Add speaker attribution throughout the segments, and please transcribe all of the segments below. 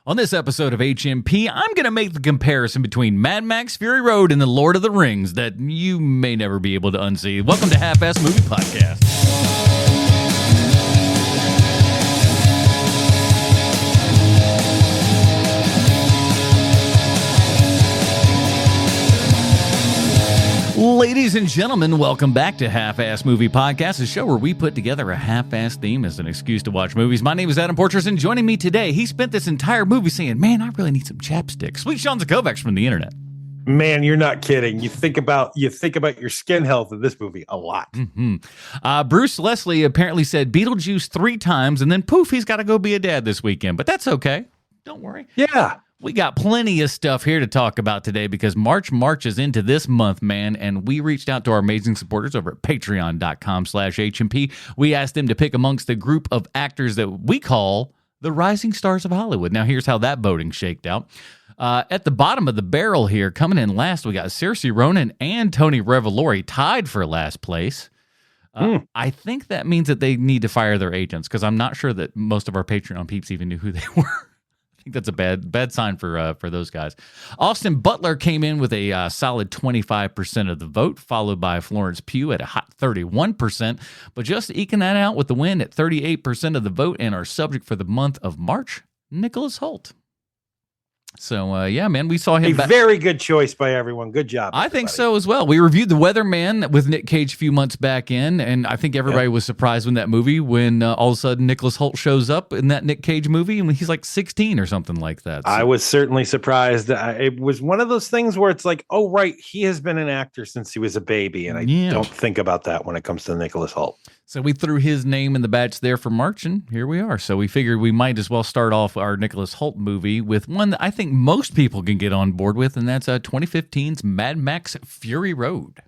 Speaker 1: On this episode of HMP, I'm going to make the comparison between Mad Max Fury Road and The Lord of the Rings that you may never be able to unsee. Welcome to Half-Ass Movie Podcast. Ladies and gentlemen, welcome back to Half-Ass Movie Podcast, a show where we put together a half-ass theme as an excuse to watch movies. My name is Adam Porters, and joining me today, he spent this entire movie saying, man, I really need some chapstick. Sweet Sean Zakovacs from the internet.
Speaker 2: Man, you're not kidding. You think about your skin health in this movie a lot.
Speaker 1: Mm-hmm. Bruce Leslie apparently said Beetlejuice 3 times, and then poof, he's got to go be a dad this weekend. But that's okay. Don't worry.
Speaker 2: Yeah.
Speaker 1: We got plenty of stuff here to talk about today because March marches into this month, man, and we reached out to our amazing supporters over at patreon.com/HMP. We asked them to pick amongst the group of actors that we call the rising stars of Hollywood. Now, here's how that voting shaked out. At the bottom of the barrel here, coming in last, we got Saoirse Ronan and Tony Revolori tied for last place. I think that means that they need to fire their agents because I'm not sure that most of our Patreon peeps even knew who they were. I think that's a bad sign for those guys. Austin Butler came in with a solid 25% of the vote, followed by Florence Pugh at a hot 31%, but just eking that out with the win at 38% of the vote, and our subject for the month of March, Nicholas Hoult. So, yeah, man, we saw him.
Speaker 2: Very good choice by everyone. Good job.
Speaker 1: I think so as well. We reviewed The Weatherman with Nick Cage a few months back in, and I think everybody was surprised when that movie, when all of a sudden Nicholas Hoult shows up in that Nick Cage movie, and he's like 16 or something like that. So.
Speaker 2: I was certainly surprised. It was one of those things where it's like, oh, right, he has been an actor since he was a baby, and I don't think about that when it comes to Nicholas Hoult.
Speaker 1: So we threw his name in the batch there for March, and here we are. So we figured we might as well start off our Nicholas Hoult movie with one that I think most people can get on board with, and that's 2015's Mad Max Fury Road.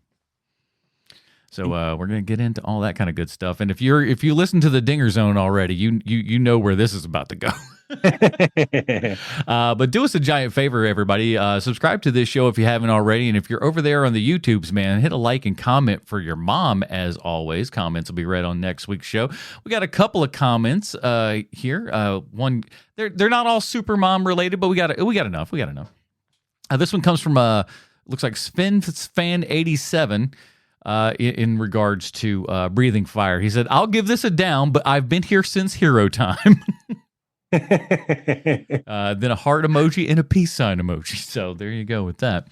Speaker 1: So we're going to get into all that kind of good stuff. And if you listen to the Dinger Zone already, you know where this is about to go. But do us a giant favor, everybody. Subscribe to this show if you haven't already. And if you're over there on the YouTubes, man, hit a like and comment for your mom, as always. Comments will be read on next week's show. We got a couple of comments here. One, they're not all super mom related, but we got enough. This one comes from looks like Sven Fan 87. In regards to breathing fire, he said, "I'll give this a down, but I've been here since hero time." Then a heart emoji and a peace sign emoji. So there you go with that.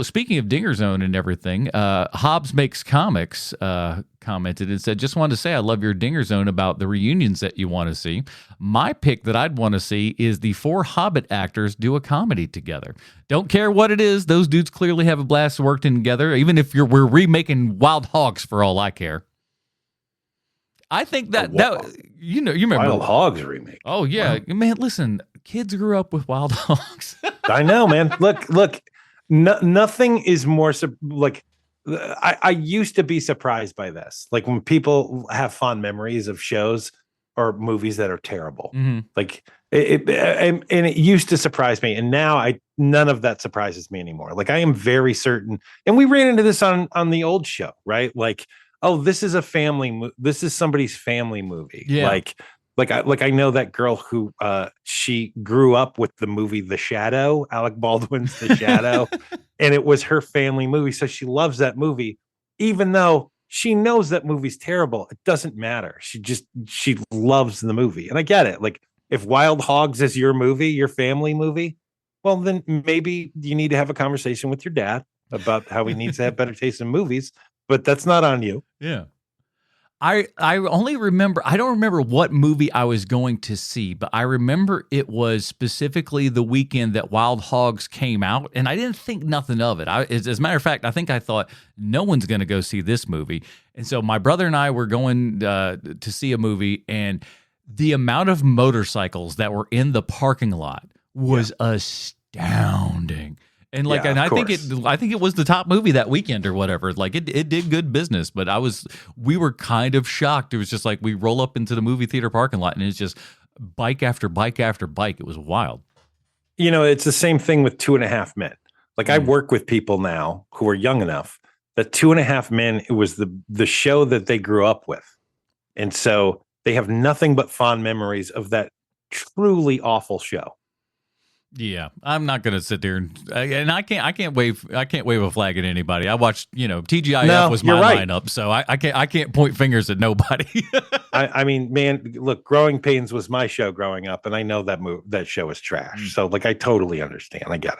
Speaker 1: Speaking of Dinger Zone and everything, Hobbs Makes Comics commented and said, just wanted to say I love your Dinger Zone about the reunions that you want to see. My pick that I'd want to see is the 4 Hobbit actors do a comedy together. Don't care what it is. Those dudes clearly have a blast working together, even if we're remaking Wild Hogs for all I care. I think that you remember
Speaker 2: Wild Hogs remake.
Speaker 1: Oh yeah, man. Listen, kids grew up with Wild Hogs.
Speaker 2: I know, man. Look. Nothing is more like I used to be surprised by this. Like when people have fond memories of shows or movies that are terrible. Mm-hmm. Like it used to surprise me, and now none of that surprises me anymore. Like I am very certain, and we ran into this on the old show, right? Like, oh, this is this is somebody's family movie.
Speaker 1: Yeah.
Speaker 2: Like I know that girl who she grew up with the movie The Shadow, Alec Baldwin's The Shadow, and it was her family movie. So she loves that movie, even though she knows that movie's terrible. It doesn't matter. She loves the movie. And I get it. Like if Wild Hogs is your movie, your family movie, well, then maybe you need to have a conversation with your dad about how he needs to have better taste in movies, but that's not on you.
Speaker 1: Yeah. I only remember, I don't remember what movie I was going to see, but I remember it was specifically the weekend that Wild Hogs came out, and I didn't think nothing of it. As a matter of fact, I think I thought no one's going to go see this movie. And so my brother and I were going to see a movie, and the amount of motorcycles that were in the parking lot was astounding. And I think it was the top movie that weekend or whatever. Like it did good business, but we were kind of shocked. It was just like we roll up into the movie theater parking lot and it's just bike after bike after bike. It was wild.
Speaker 2: It's the same thing with 2.5 Men. Like I work with people now who are young enough that 2.5 Men, it was the show that they grew up with. And so they have nothing but fond memories of that truly awful show.
Speaker 1: Yeah, I'm not gonna sit there and I can't wave a flag at anybody. I watched, TGIF was my lineup, so I can't point fingers at nobody.
Speaker 2: I mean, man, look, Growing Pains was my show growing up, and I know that show is trash. So like, I totally understand. I get it.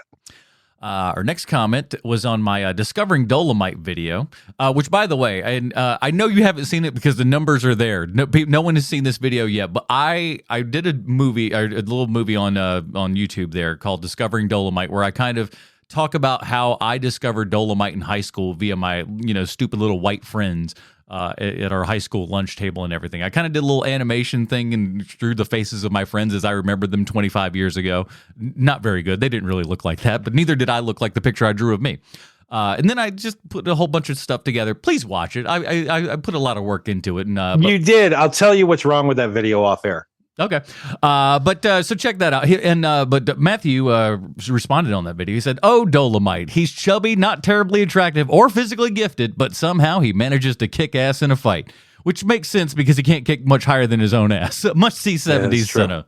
Speaker 1: Our next comment was on my Discovering Dolomite video, which, by the way, and I know you haven't seen it because the numbers are there. No one has seen this video yet, but I did a little movie on YouTube there called Discovering Dolomite, where I kind of talk about how I discovered Dolomite in high school via my stupid little white friends. At our high school lunch table and everything. I kind of did a little animation thing and drew the faces of my friends as I remembered them 25 years ago. Not very good. They didn't really look like that, but neither did I look like the picture I drew of me. And then I just put a whole bunch of stuff together. Please watch it. I put a lot of work into it.
Speaker 2: You did. I'll tell you what's wrong with that video off air.
Speaker 1: Okay. So check that out. But Matthew responded on that video. He said, "Oh, Dolomite. He's chubby, not terribly attractive or physically gifted, but somehow he manages to kick ass in a fight." Which makes sense because he can't kick much higher than his own ass. Must see 70s cinema.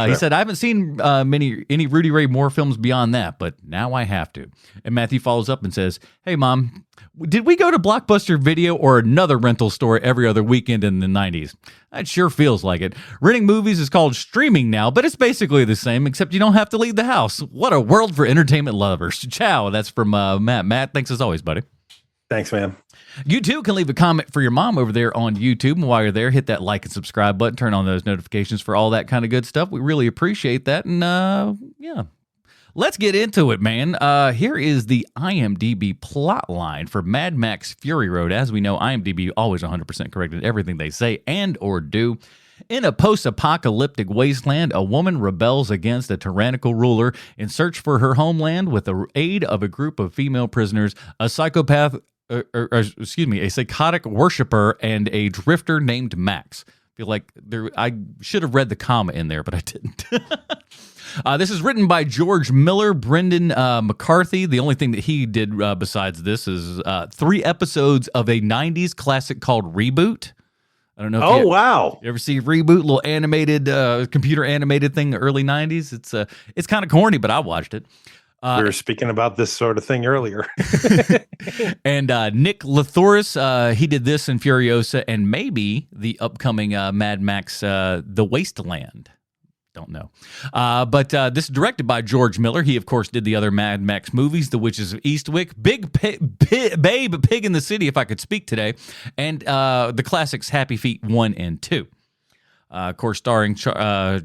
Speaker 1: He said, "I haven't seen any Rudy Ray Moore films beyond that, but now I have to." And Matthew follows up and says, "Hey, Mom, did we go to Blockbuster Video or another rental store every other weekend in the 90s? That sure feels like it. Renting movies is called streaming now, but it's basically the same, except you don't have to leave the house. What a world for entertainment lovers." Ciao. That's from Matt. Matt, thanks as always, buddy.
Speaker 2: Thanks, man.
Speaker 1: You too can leave a comment for your mom over there on YouTube. And while you're there, hit that like and subscribe button. Turn on those notifications for all that kind of good stuff. We really appreciate that. And yeah, let's get into it, man. Here is the IMDb plot line for Mad Max Fury Road. As we know, IMDb always 100% correct in everything they say and or do. In a post-apocalyptic wasteland, a woman rebels against a tyrannical ruler in search for her homeland with the aid of a group of female prisoners, a psychotic worshiper, and a drifter named Max. I feel like I should have read the comma in there, but I didn't. This is written by George Miller, Brendan McCarthy. The only thing that he did besides this is 3 episodes of a 90s classic called Reboot. I don't know if
Speaker 2: wow.
Speaker 1: You ever see Reboot, little animated, computer animated thing, the early 90s? It's kind of corny, but I watched it.
Speaker 2: We were speaking about this sort of thing earlier.
Speaker 1: And Nick Lathoris, he did this in Furiosa and maybe the upcoming Mad Max, The Wasteland. Don't know. But this is directed by George Miller. He, of course, did the other Mad Max movies, The Witches of Eastwick, Babe, Pig in the City, if I could speak today, and the classics Happy Feet 1 and 2. Of course, starring, I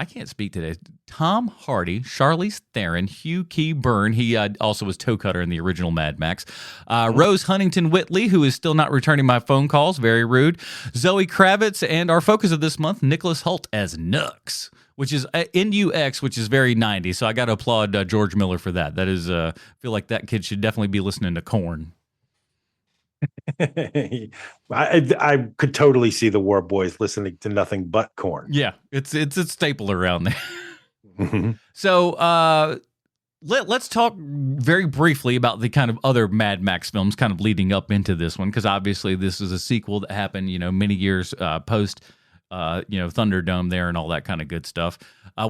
Speaker 1: can't speak today, Tom Hardy, Charlize Theron, Hugh Key Byrne. He also was Toe Cutter in the original Mad Max. Rose Huntington Whitley, who is still not returning my phone calls. Very rude. Zoe Kravitz, and our focus of this month, Nicholas Hoult as Nux, which is N-U-X, which is very 90s. So I got to applaud George Miller for that. That is, I feel like that kid should definitely be listening to Korn.
Speaker 2: I could totally see the War Boys listening to nothing but Korn.
Speaker 1: Yeah, it's a staple around there. Mm-hmm. So let's talk very briefly about the kind of other Mad Max films kind of leading up into this one, because obviously this is a sequel that happened, many years post Thunderdome there and all that kind of good stuff.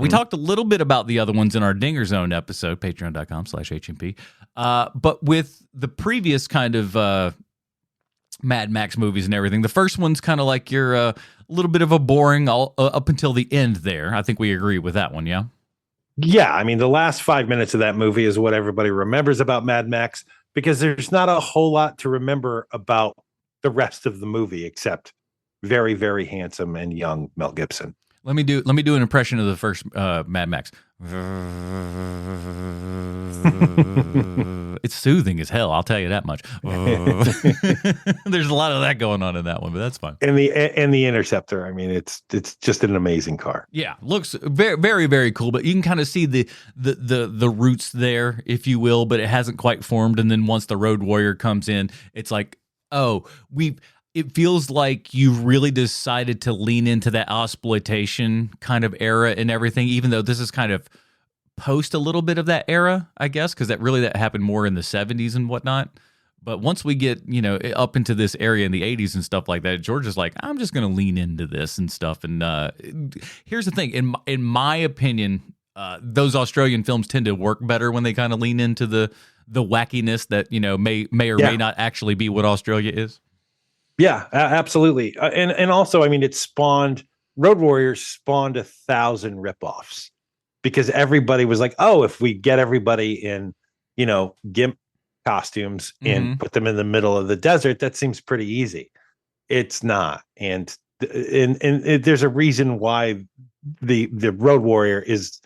Speaker 1: We talked a little bit about the other ones in our Dinger Zone episode, patreon.com/HMP. But with the previous kind of Mad Max movies and everything, the first one's kind of like you're a little bit of a boring up until the end there. I think we agree with that one, yeah?
Speaker 2: Yeah, I mean, the last 5 minutes of that movie is what everybody remembers about Mad Max, because there's not a whole lot to remember about the rest of the movie except very, very handsome and young Mel Gibson.
Speaker 1: Let me do an impression of the first Mad Max. It's soothing as hell, I'll tell you that much. There's a lot of that going on in that one, but that's fine.
Speaker 2: And the Interceptor, I mean, it's just an amazing car.
Speaker 1: Yeah, looks very, very, very cool. But you can kind of see the roots there, if you will, but it hasn't quite formed. And then once the Road Warrior comes in, it's like, it feels like you've really decided to lean into that exploitation kind of era and everything, even though this is kind of post a little bit of that era, I guess, because that happened more in the 70s and whatnot. But once we get, up into this area in the 80s and stuff like that, George is like, I'm just going to lean into this and stuff. And here's the thing. In my opinion, those Australian films tend to work better when they kind of lean into the wackiness that, may or may not actually be what Australia is.
Speaker 2: Yeah, absolutely. And also, I mean, Road Warriors spawned 1,000 ripoffs because everybody was like, oh, if we get everybody in, GIMP costumes and put them in the middle of the desert, that seems pretty easy. It's not. And there's a reason why the Road Warrior is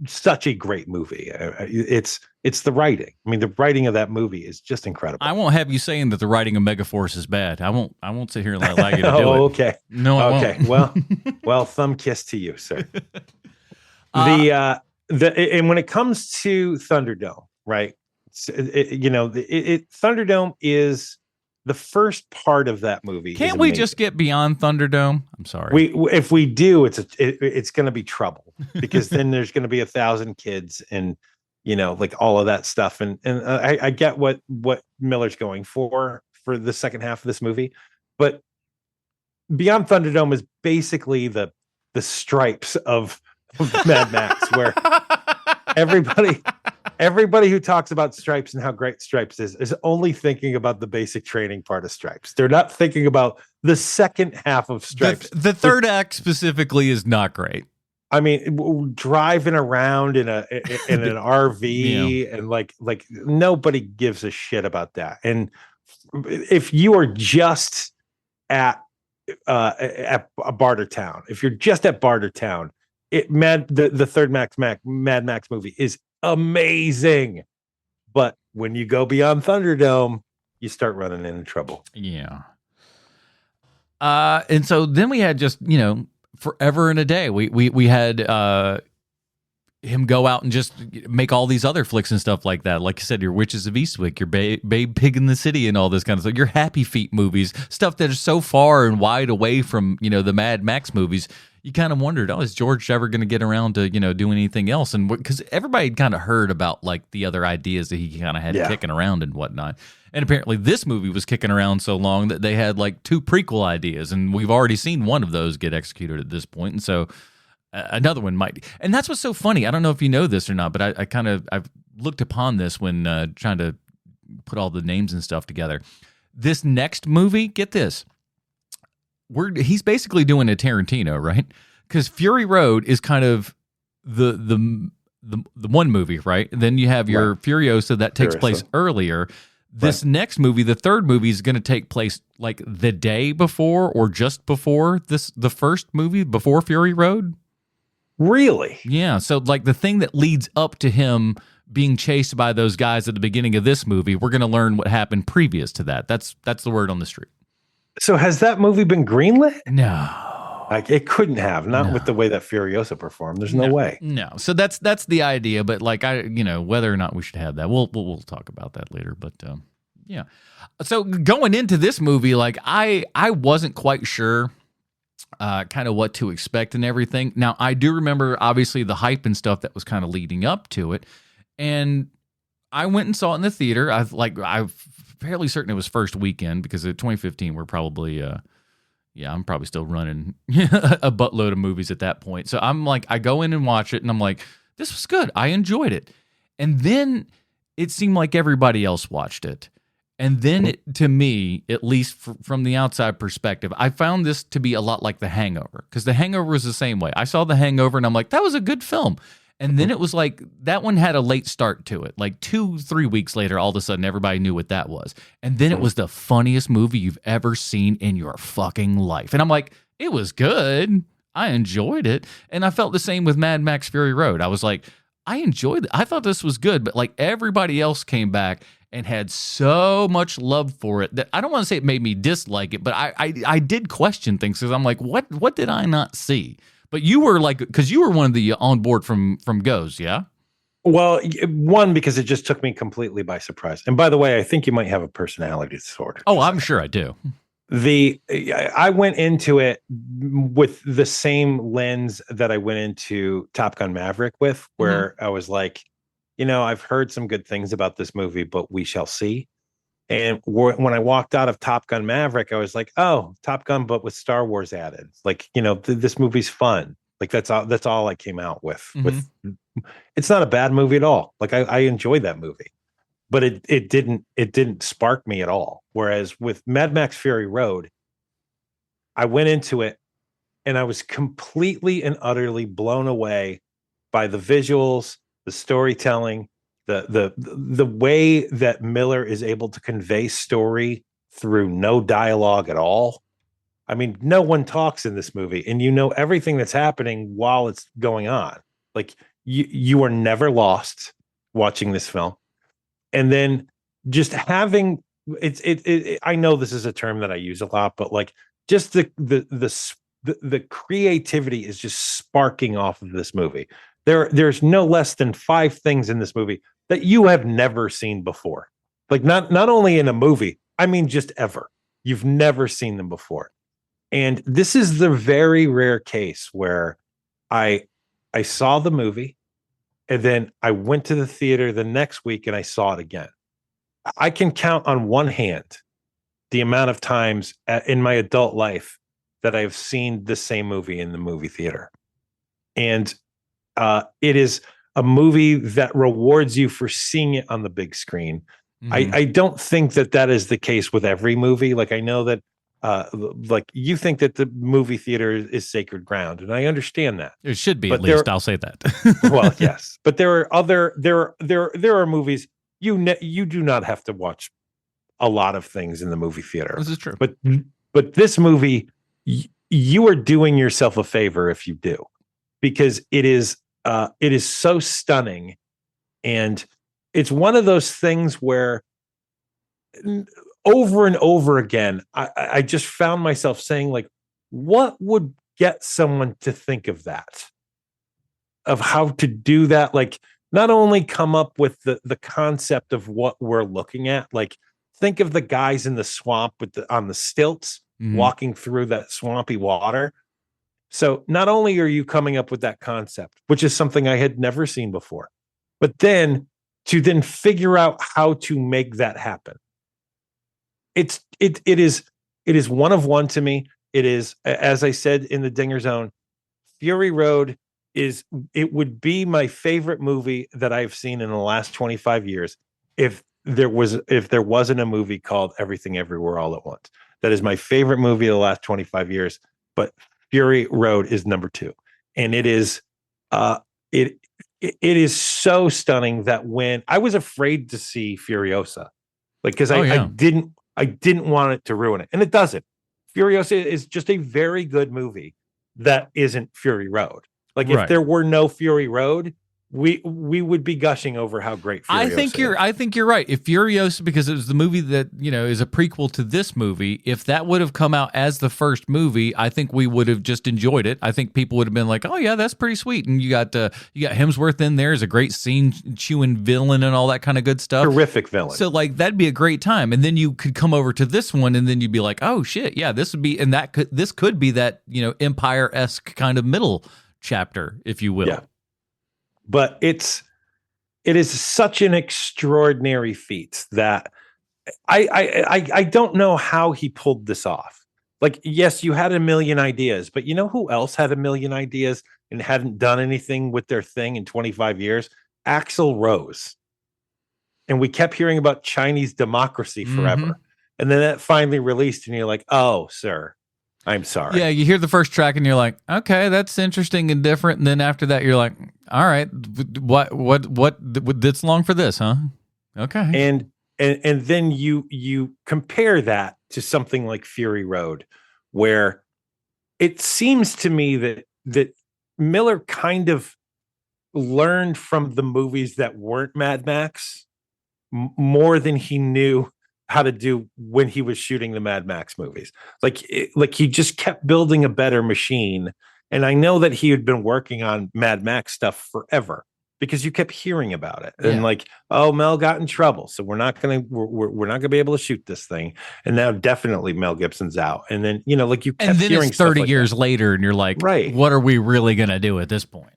Speaker 2: such a great movie. It's the writing. I mean, the writing of that movie is just incredible.
Speaker 1: I won't have you saying that the writing of Megaforce is bad. I won't sit here and allow you to do it.
Speaker 2: Okay.
Speaker 1: No, I
Speaker 2: okay.
Speaker 1: won't.
Speaker 2: Well, thumb kiss to you, sir. And when it comes to Thunderdome, right? Thunderdome is the first part of that movie.
Speaker 1: Can't we just get beyond Thunderdome? I'm sorry.
Speaker 2: If we do, it's going to be trouble because then there's going to be 1,000 kids and like all of that stuff. And I get what Miller's going for the second half of this movie, but Beyond Thunderdome is basically the Stripes of Mad Max, where everybody who talks about Stripes and how great Stripes is only thinking about the basic training part of Stripes. They're not thinking about the second half of Stripes.
Speaker 1: The third act specifically is not great.
Speaker 2: I mean, driving around in an RV and like nobody gives a shit about that. And if you are just at Bartertown, if you're just at Bartertown, the third Mad Max movie is amazing. But when you go beyond Thunderdome, you start running into trouble.
Speaker 1: Yeah. And so then we had just, forever and a day. We had him go out and just make all these other flicks and stuff like that. Like you said, your Witches of Eastwick, your Babe Pig in the City and all this kind of stuff. Your Happy Feet movies, stuff that is so far and wide away from, the Mad Max movies. You kind of wondered, is George ever going to get around to, doing anything else? And because everybody had kind of heard about like the other ideas that he kind of had kicking around and whatnot. And apparently this movie was kicking around so long that they had like 2 prequel ideas, and we've already seen one of those get executed at this point. And so another one might. And that's what's so funny. I don't know if you know this or not, but I've looked upon this when trying to put all the names and stuff together. This next movie, get this. He's basically doing a Tarantino, right? Because Fury Road is kind of the one movie, right? And then you have your Furiosa that takes place earlier. This next movie, the third movie, is going to take place like the day before or just before the first movie, before Fury Road.
Speaker 2: Really?
Speaker 1: Yeah. So like the thing that leads up to him being chased by those guys at the beginning of this movie, we're going to learn what happened previous to that. That's the word on the street.
Speaker 2: So has that movie been greenlit?
Speaker 1: No.
Speaker 2: Like it couldn't have, with the way that Furiosa performed. There's no way.
Speaker 1: No. So that's the idea, but like whether or not we should have that, we'll talk about that later. But yeah. So going into this movie, like I wasn't quite sure kind of what to expect and everything. Now I do remember obviously the hype and stuff that was kind of leading up to it, and I went and saw it in the theater. I'm fairly certain it was first weekend because of 2015 we're probably I'm probably still running a buttload of movies at that point. So I'm like, I go in and watch it and I'm like, this was good. I enjoyed it. And then it seemed like everybody else watched it. And then to me, at least from the outside perspective, I found this to be a lot like The Hangover, because The Hangover was the same way. I saw The Hangover and I'm like, that was a good film. And then it was like, that one had a late start to it. Like 2-3 weeks later, all of a sudden, everybody knew what that was. And then it was the funniest movie you've ever seen in your fucking life. And I'm like, it was good. I enjoyed it. And I felt the same with Mad Max Fury Road. I was like, I enjoyed it. I thought this was good. But like everybody else came back and had so much love for it that I don't want to say it made me dislike it, but I did question things because I'm like, what did I not see? But you were like, because you were one of the on board from Goes, yeah?
Speaker 2: Well, one, because it just took me completely by surprise. And by the way, I think you might have a personality disorder.
Speaker 1: Oh, I'm sure I do.
Speaker 2: I went into it with the same lens that I went into Top Gun Maverick with, where I was like, I've heard some good things about this movie, but we shall see. And when I walked out of Top Gun Maverick, I was like, oh, Top Gun, but with Star Wars added. Like, this movie's fun. Like that's all I came out with. It's not a bad movie at all. Like I enjoyed that movie, but it didn't spark me at all. Whereas with Mad Max Fury Road, I went into it and I was completely and utterly blown away by the visuals, the storytelling, the way that Miller is able to convey story through no dialogue at all. I mean, no one talks in this movie, and everything that's happening while it's going on. Like you are never lost watching this film. And then just having I know this is a term that I use a lot, but like just the creativity is just sparking off of this movie. There's no less than 5 things in this movie that you have never seen before. Like not only in a movie, I mean just ever. You've never seen them before. And this is the very rare case where I saw the movie and then I went to the theater the next week and I saw it again. I can count on one hand the amount of times in my adult life that I've seen the same movie in the movie theater. And it is a movie that rewards you for seeing it on the big screen. I don't think that is the case with every movie. Like I know that like you think that the movie theater is sacred ground, and I understand that.
Speaker 1: It should be, but at least I'll say that.
Speaker 2: Well, yes, but there are movies you do not have to watch a lot of things in the movie theater.
Speaker 1: This is true.
Speaker 2: But this movie, you are doing yourself a favor if you do, because it is so stunning, and it's one of those things where over and over again, I just found myself saying, like, what would get someone to think of that? Of how to do that? Like, not only come up with the concept of what we're looking at, like, think of the guys in the swamp on the stilts walking through that swampy water. So not only are you coming up with that concept, which is something I had never seen before, but then to figure out how to make that happen. It is one of one to me. It is, as I said in the Dinger Zone, Fury Road it would be my favorite movie that I've seen in the last 25 years if there wasn't a movie called Everything Everywhere All at Once. That is my favorite movie of the last 25 years, but Fury Road is number 2. And it is it is so stunning that when I was afraid to see Furiosa, like, because I didn't want it to ruin it. And it doesn't. Furiosa is just a very good movie that isn't Fury Road. Like, if there were no Fury Road, we would be gushing over how great Furiosa is.
Speaker 1: I think you're right. If Furiosa, because it was the movie that, is a prequel to this movie, if that would have come out as the first movie, I think we would have just enjoyed it. I think people would have been like, "Oh yeah, that's pretty sweet." And you got Hemsworth in there as a great scene chewing villain and all that kind of good stuff.
Speaker 2: Terrific villain.
Speaker 1: So like that'd be a great time. And then you could come over to this one and then you'd be like, "Oh shit, yeah, this would be," and this could be that, Empire-esque kind of middle chapter, if you will.
Speaker 2: Yeah. But it is such an extraordinary feat that I don't know how he pulled this off. Like, yes, you had a million ideas, but you know who else had a million ideas and hadn't done anything with their thing in 25 years? Axl Rose. And we kept hearing about Chinese democracy forever. And then that finally released, and you're like, "Oh, sir, I'm sorry."
Speaker 1: Yeah, you hear the first track and you're like, "Okay, that's interesting and different." And then after that, you're like, "All right, what that's long for this, huh?" Okay.
Speaker 2: And then you compare that to something like Fury Road, where it seems to me that Miller kind of learned from the movies that weren't Mad Max more than he knew how to do when he was shooting the Mad Max movies. Like he just kept building a better machine. And I know that he had been working on Mad Max stuff forever because you kept hearing about it. And like, "Oh, Mel got in trouble, so we're not gonna be able to shoot this thing." And now definitely Mel Gibson's out. And then like you kept
Speaker 1: and then
Speaker 2: hearing
Speaker 1: it's 30
Speaker 2: like
Speaker 1: years
Speaker 2: that.
Speaker 1: later, and you're like,
Speaker 2: right,
Speaker 1: what are we really gonna do at this point?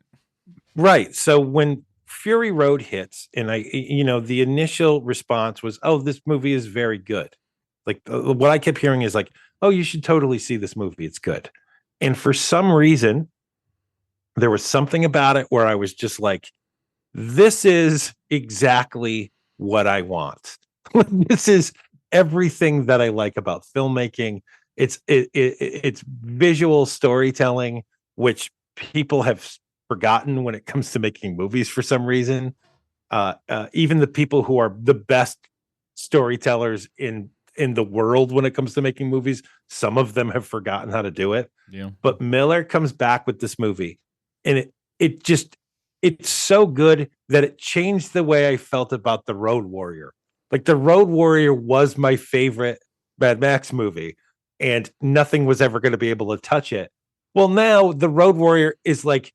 Speaker 2: Right. So when Fury Road hits, and the initial response was, "Oh, this movie is very good." Like what I kept hearing is like, "Oh, you should totally see this movie. It's good." And for some reason, there was something about it where I was just like, "This is exactly what I want. This is everything that I like about filmmaking. It's visual storytelling, which people have forgotten when it comes to making movies for some reason. Even the people who are the best storytellers in the world when it comes to making movies, some of them have forgotten how to do it.
Speaker 1: Yeah.
Speaker 2: But Miller comes back with this movie, and it's so good that it changed the way I felt about The Road Warrior. Like The Road Warrior was my favorite Mad Max movie, and nothing was ever going to be able to touch it. Well, now The Road Warrior is like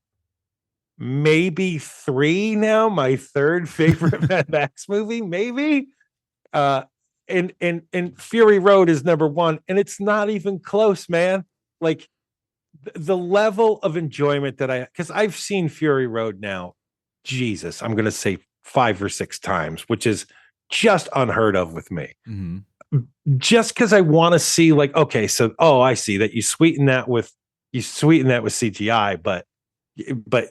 Speaker 2: maybe 3 now, my third favorite Mad Max movie, maybe. And Fury Road is number 1, and it's not even close, man. Like the level of enjoyment that because I've seen Fury Road now, Jesus, I'm gonna say 5 or 6 times, which is just unheard of with me.
Speaker 1: Mm-hmm.
Speaker 2: Just because I want to see, like, okay, so I see that you sweeten that with CGI, but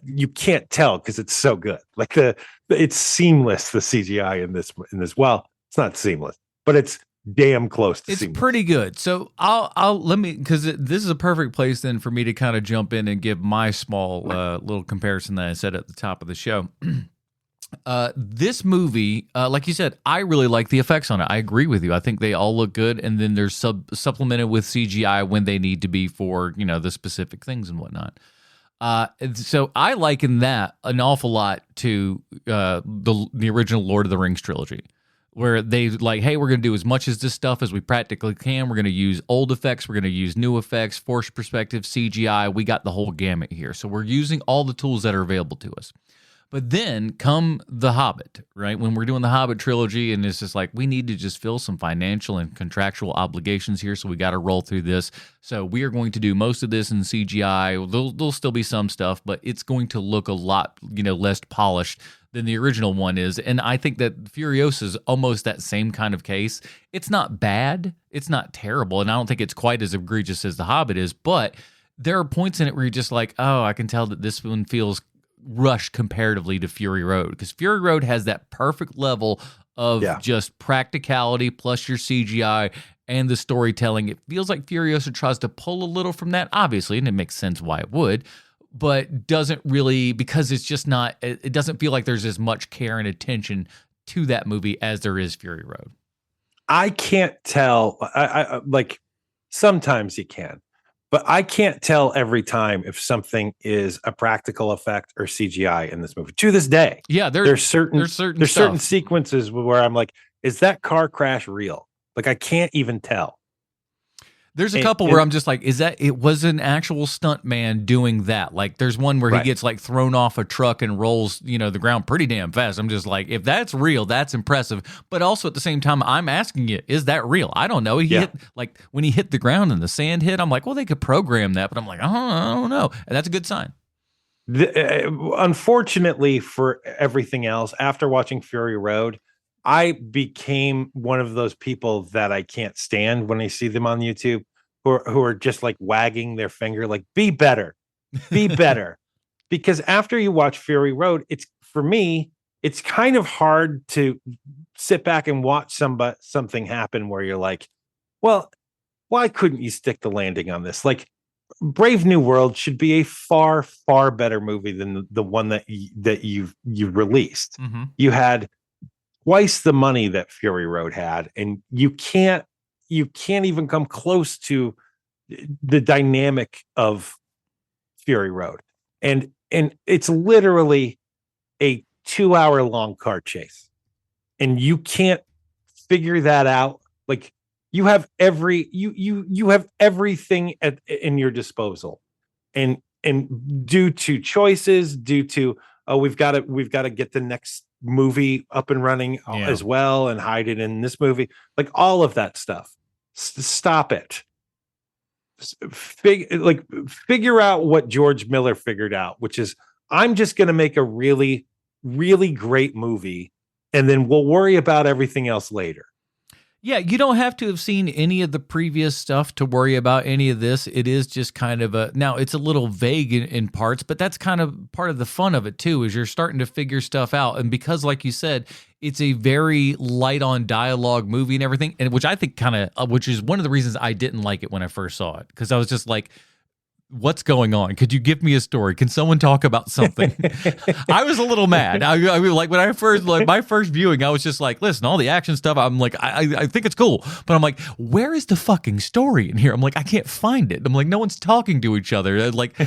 Speaker 2: you can't tell because it's so good. Like it's seamless, the CGI in this. Well, it's not seamless, but it's damn close to seamless.
Speaker 1: It's pretty good. So I'll let me, because this is a perfect place then for me to kind of jump in and give my small little comparison that I said at the top of the show. This movie, like you said, I really like the effects on it. I agree with you. I think they all look good, and then they're supplemented with CGI when they need to be for the specific things and whatnot. So I liken that an awful lot to the original Lord of the Rings trilogy, where they like, hey, we're going to do as much as this stuff as we practically can. We're going to use old effects. We're going to use new effects, forced perspective, CGI. We got the whole gamut here. So we're using all the tools that are available to us. But then come The Hobbit, right? When we're doing the Hobbit trilogy, and it's just like, we need to just fill some financial and contractual obligations here, so we got to roll through this. So we are going to do most of this in CGI. There'll still be some stuff, but it's going to look a lot, less polished than the original one is. And I think that Furiosa is almost that same kind of case. It's not bad. It's not terrible. And I don't think it's quite as egregious as The Hobbit is, but there are points in it where you're just like, oh, I can tell that this one feels rushed comparatively to Fury Road, because Fury Road has that perfect level of just practicality plus your CGI and the storytelling. It feels like Furiosa tries to pull a little from that, obviously, and it makes sense why it would, but doesn't really, because it's just not, it doesn't feel like there's as much care and attention to that movie as there is Fury Road.
Speaker 2: I can't tell. I like, sometimes you can. But I can't tell every time if something is a practical effect or CGI in this movie. To this day, there's certain sequences where I'm like, is that car crash real? Like, I can't even tell.
Speaker 1: There's a couple where I'm just like, it was an actual stunt man doing that? Like, there's one where he gets like thrown off a truck and rolls, the ground pretty damn fast. I'm just like, if that's real, that's impressive. But also at the same time, I'm asking you, is that real? I don't know. He hit, like, when he hit the ground and the sand hit, I'm like, well, they could program that, but I'm like, I don't know. And that's a good sign.
Speaker 2: Unfortunately for everything else, after watching Fury Road, I became one of those people that I can't stand when I see them on YouTube who are just like wagging their finger, like, be better. Because after you watch Fury Road, for me, it's kind of hard to sit back and watch something happen where you're like, well, why couldn't you stick the landing on this? Like, Brave New World should be a far, far better movie than the one that you've released.
Speaker 1: Mm-hmm.
Speaker 2: You had twice the money that Fury Road had, and you can't even come close to the dynamic of Fury Road. And it's literally a 2-hour long car chase, and you can't figure that out. Like, you have you have everything in your disposal, and due to choices, due to we've got to get the next movie up and running as well and hide it in this movie, like all of that stuff. Stop it. Figure out what George Miller figured out, which is, I'm just going to make a really really great movie, and then we'll worry about everything else later.
Speaker 1: Yeah, you don't have to have seen any of the previous stuff to worry about any of this. It is just kind of now it's a little vague in parts, but that's kind of part of the fun of it too, is you're starting to figure stuff out. And because, like you said, it's a very light on dialogue movie and everything, and which I think which is one of the reasons I didn't like it when I first saw it, because I was just like, what's going on? Could you give me a story? Can someone talk about something? I was a little mad. I mean, like when I first, like my first viewing, I was just like, listen, all the action stuff, I'm like, I think it's cool, but I'm like, where is the fucking story in here? I'm like, I can't find it. I'm like, no one's talking to each other. Like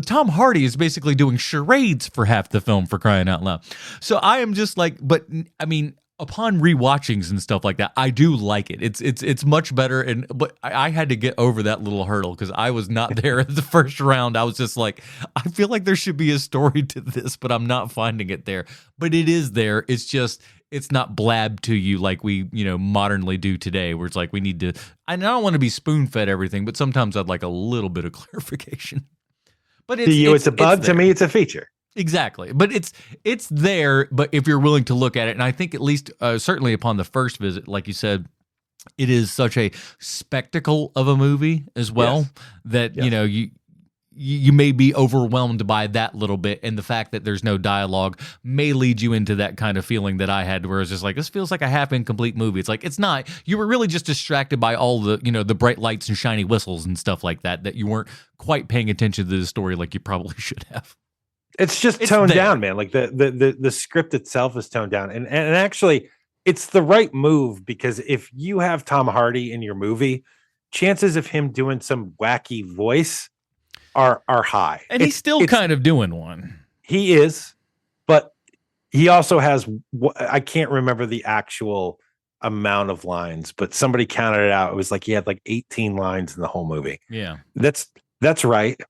Speaker 1: Tom Hardy is basically doing charades for half the film, for crying out loud. So I am just like, but I mean, upon rewatchings and stuff like that, I do like it. It's much better, but I had to get over that little hurdle because I was not there at the first round. I was just like, I feel like there should be a story to this, but I'm not finding it there. But it is there. It's just it's not blabbed to you like we modernly do today, where it's like we need to. I don't want to be spoon fed everything, but sometimes I'd like a little bit of clarification. But
Speaker 2: to you, it's a bug. To me, it's a feature.
Speaker 1: Exactly. But it's there, but if you're willing to look at it, and I think at least certainly upon the first visit, like you said, it is such a spectacle of a movie as well, that you may be overwhelmed by that little bit, and the fact that there's no dialogue may lead you into that kind of feeling that I had, where it's just like, this feels like a half incomplete movie. It's like, it's not. You were really just distracted by all the the bright lights and shiny whistles and stuff like that you weren't quite paying attention to the story like you probably should have.
Speaker 2: It's just toned down, man. Like the script itself is toned down, and actually, it's the right move, because if you have Tom Hardy in your movie, chances of him doing some wacky voice are high.
Speaker 1: And he's still kind of doing one.
Speaker 2: He is, but he also has. I can't remember the actual amount of lines, but somebody counted it out. It was like he had like 18 lines in the whole movie.
Speaker 1: Yeah,
Speaker 2: that's right.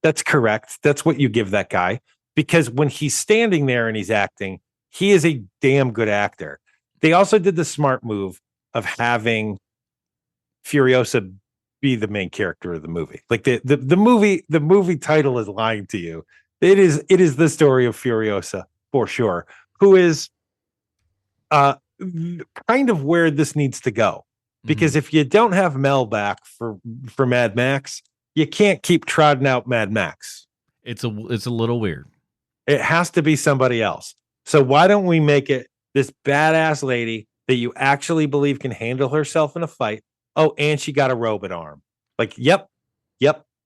Speaker 2: That's correct. That's what you give that guy, because when he's standing there and he's acting, he is a damn good actor. They also did the smart move of having Furiosa be the main character of the movie. Like the movie title is lying to you. It is the story of Furiosa for sure, who is kind of where this needs to go. Because if you don't have Mel back for Mad Max, you can't keep trotting out Mad Max.
Speaker 1: It's a little weird.
Speaker 2: It has to be somebody else. So why don't we make it this badass lady that you actually believe can handle herself in a fight? Oh, and she got a robot arm. Like, yep,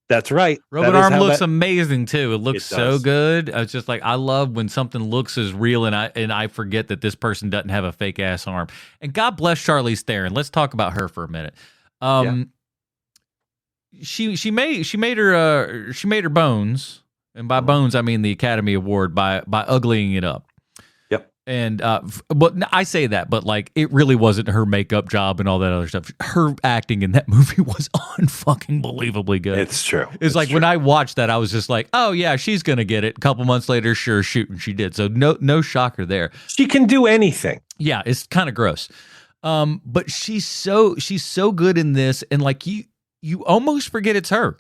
Speaker 2: that's right.
Speaker 1: Robot arm looks amazing too. It looks so good. I was just like, I love when something looks as real, and I forget that this person doesn't have a fake ass arm. And God bless Charlize Theron. Let's talk about her for a minute. She made her bones, and by bones I mean the Academy Award, by uglying it up.
Speaker 2: Yep.
Speaker 1: And but I say that, but like, it really wasn't her makeup job and all that other stuff. Her acting in that movie was unfucking believably good.
Speaker 2: It's true.
Speaker 1: It's like, when I watched that, I was just like, oh yeah, she's gonna get it. A couple months later, sure, shoot, and she did. So no shocker there.
Speaker 2: She can do anything.
Speaker 1: Yeah, it's kind of gross. But she's so good in this, and like you almost forget it's her.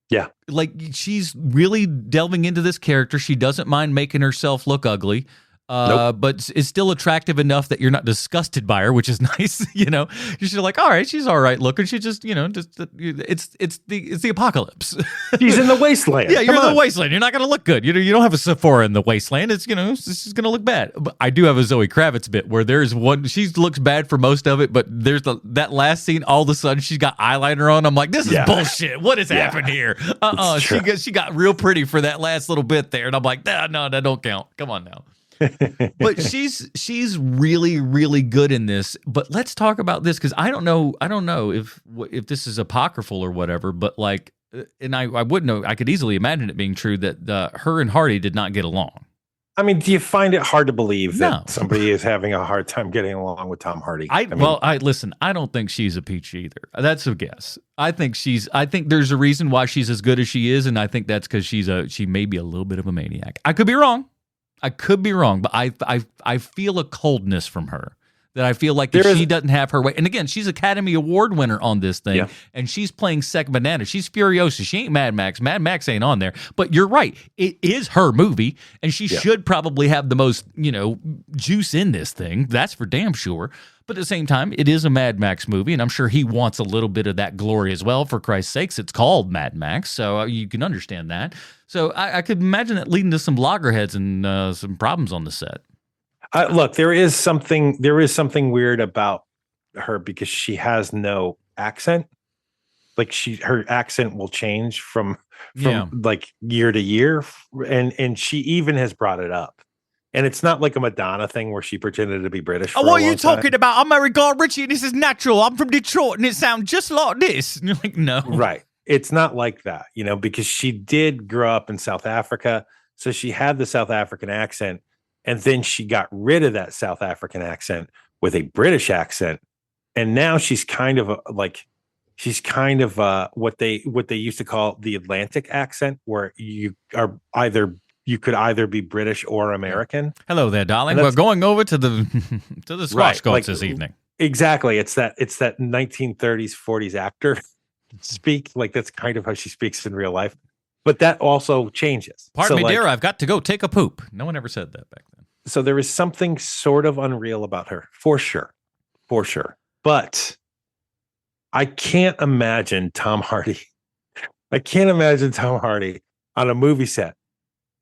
Speaker 2: Yeah.
Speaker 1: Like, she's really delving into this character. She doesn't mind making herself look ugly. But is still attractive enough that you're not disgusted by her, which is nice. You're just like, all right, she's all right looking. She just, it's the apocalypse.
Speaker 2: She's in the wasteland.
Speaker 1: Yeah, you're in the wasteland. You're not going to look good. You don't have a Sephora in the wasteland. It's, this is going to look bad. But I do have a Zoe Kravitz bit where there's one, she looks bad for most of it, but there's that last scene, all of a sudden she's got eyeliner on. I'm like, this is bullshit. What has happened here? She got real pretty for that last little bit there. And I'm like, no, that don't count. Come on now. But she's really, really good in this. But let's talk about this, because I don't know if this is apocryphal or whatever, but like, and I wouldn't know, I could easily imagine it being true that her and Hardy did not get along.
Speaker 2: I mean, do you find it hard to believe that somebody is having a hard time getting along with Tom Hardy?
Speaker 1: Listen, I don't think she's a peach either. That's a guess. I think there's a reason why she's as good as she is, and I think that's because she may be a little bit of a maniac. I could be wrong, but I feel a coldness from her that I feel like if she doesn't have her way, and again, she's Academy Award winner on this thing, and she's playing second banana. She's Furiosa. She ain't Mad Max. Mad Max ain't on there. But you're right. It is her movie, and she should probably have the most, juice in this thing. That's for damn sure. But at the same time, it is a Mad Max movie, and I'm sure he wants a little bit of that glory as well. For Christ's sakes, it's called Mad Max, so you can understand that. So I could imagine that leading to some loggerheads and some problems on the set.
Speaker 2: Look, there is something weird about her because she has no accent. Like her accent will change from like year to year, and she even has brought it up. And it's not like a Madonna thing where she pretended to be British.
Speaker 1: What are you talking about? I'm Mary Guy Ritchie, and this is natural. I'm from Detroit, and it sounds just like this. And you're like, no,
Speaker 2: right? It's not like that, because she did grow up in South Africa, so she had the South African accent. And then she got rid of that South African accent with a British accent, and now she's kind of what they used to call the Atlantic accent, where you could either be British or American.
Speaker 1: Hello there, darling. We're going over to the Scotch Coast this evening.
Speaker 2: Exactly. It's that 1930s 40s actor speak. Like that's kind of how she speaks in real life. But that also changes.
Speaker 1: Pardon me, dear, I've got to go take a poop. No one ever said that back then.
Speaker 2: So there is something sort of unreal about her, for sure. But I can't imagine Tom Hardy. On a movie set.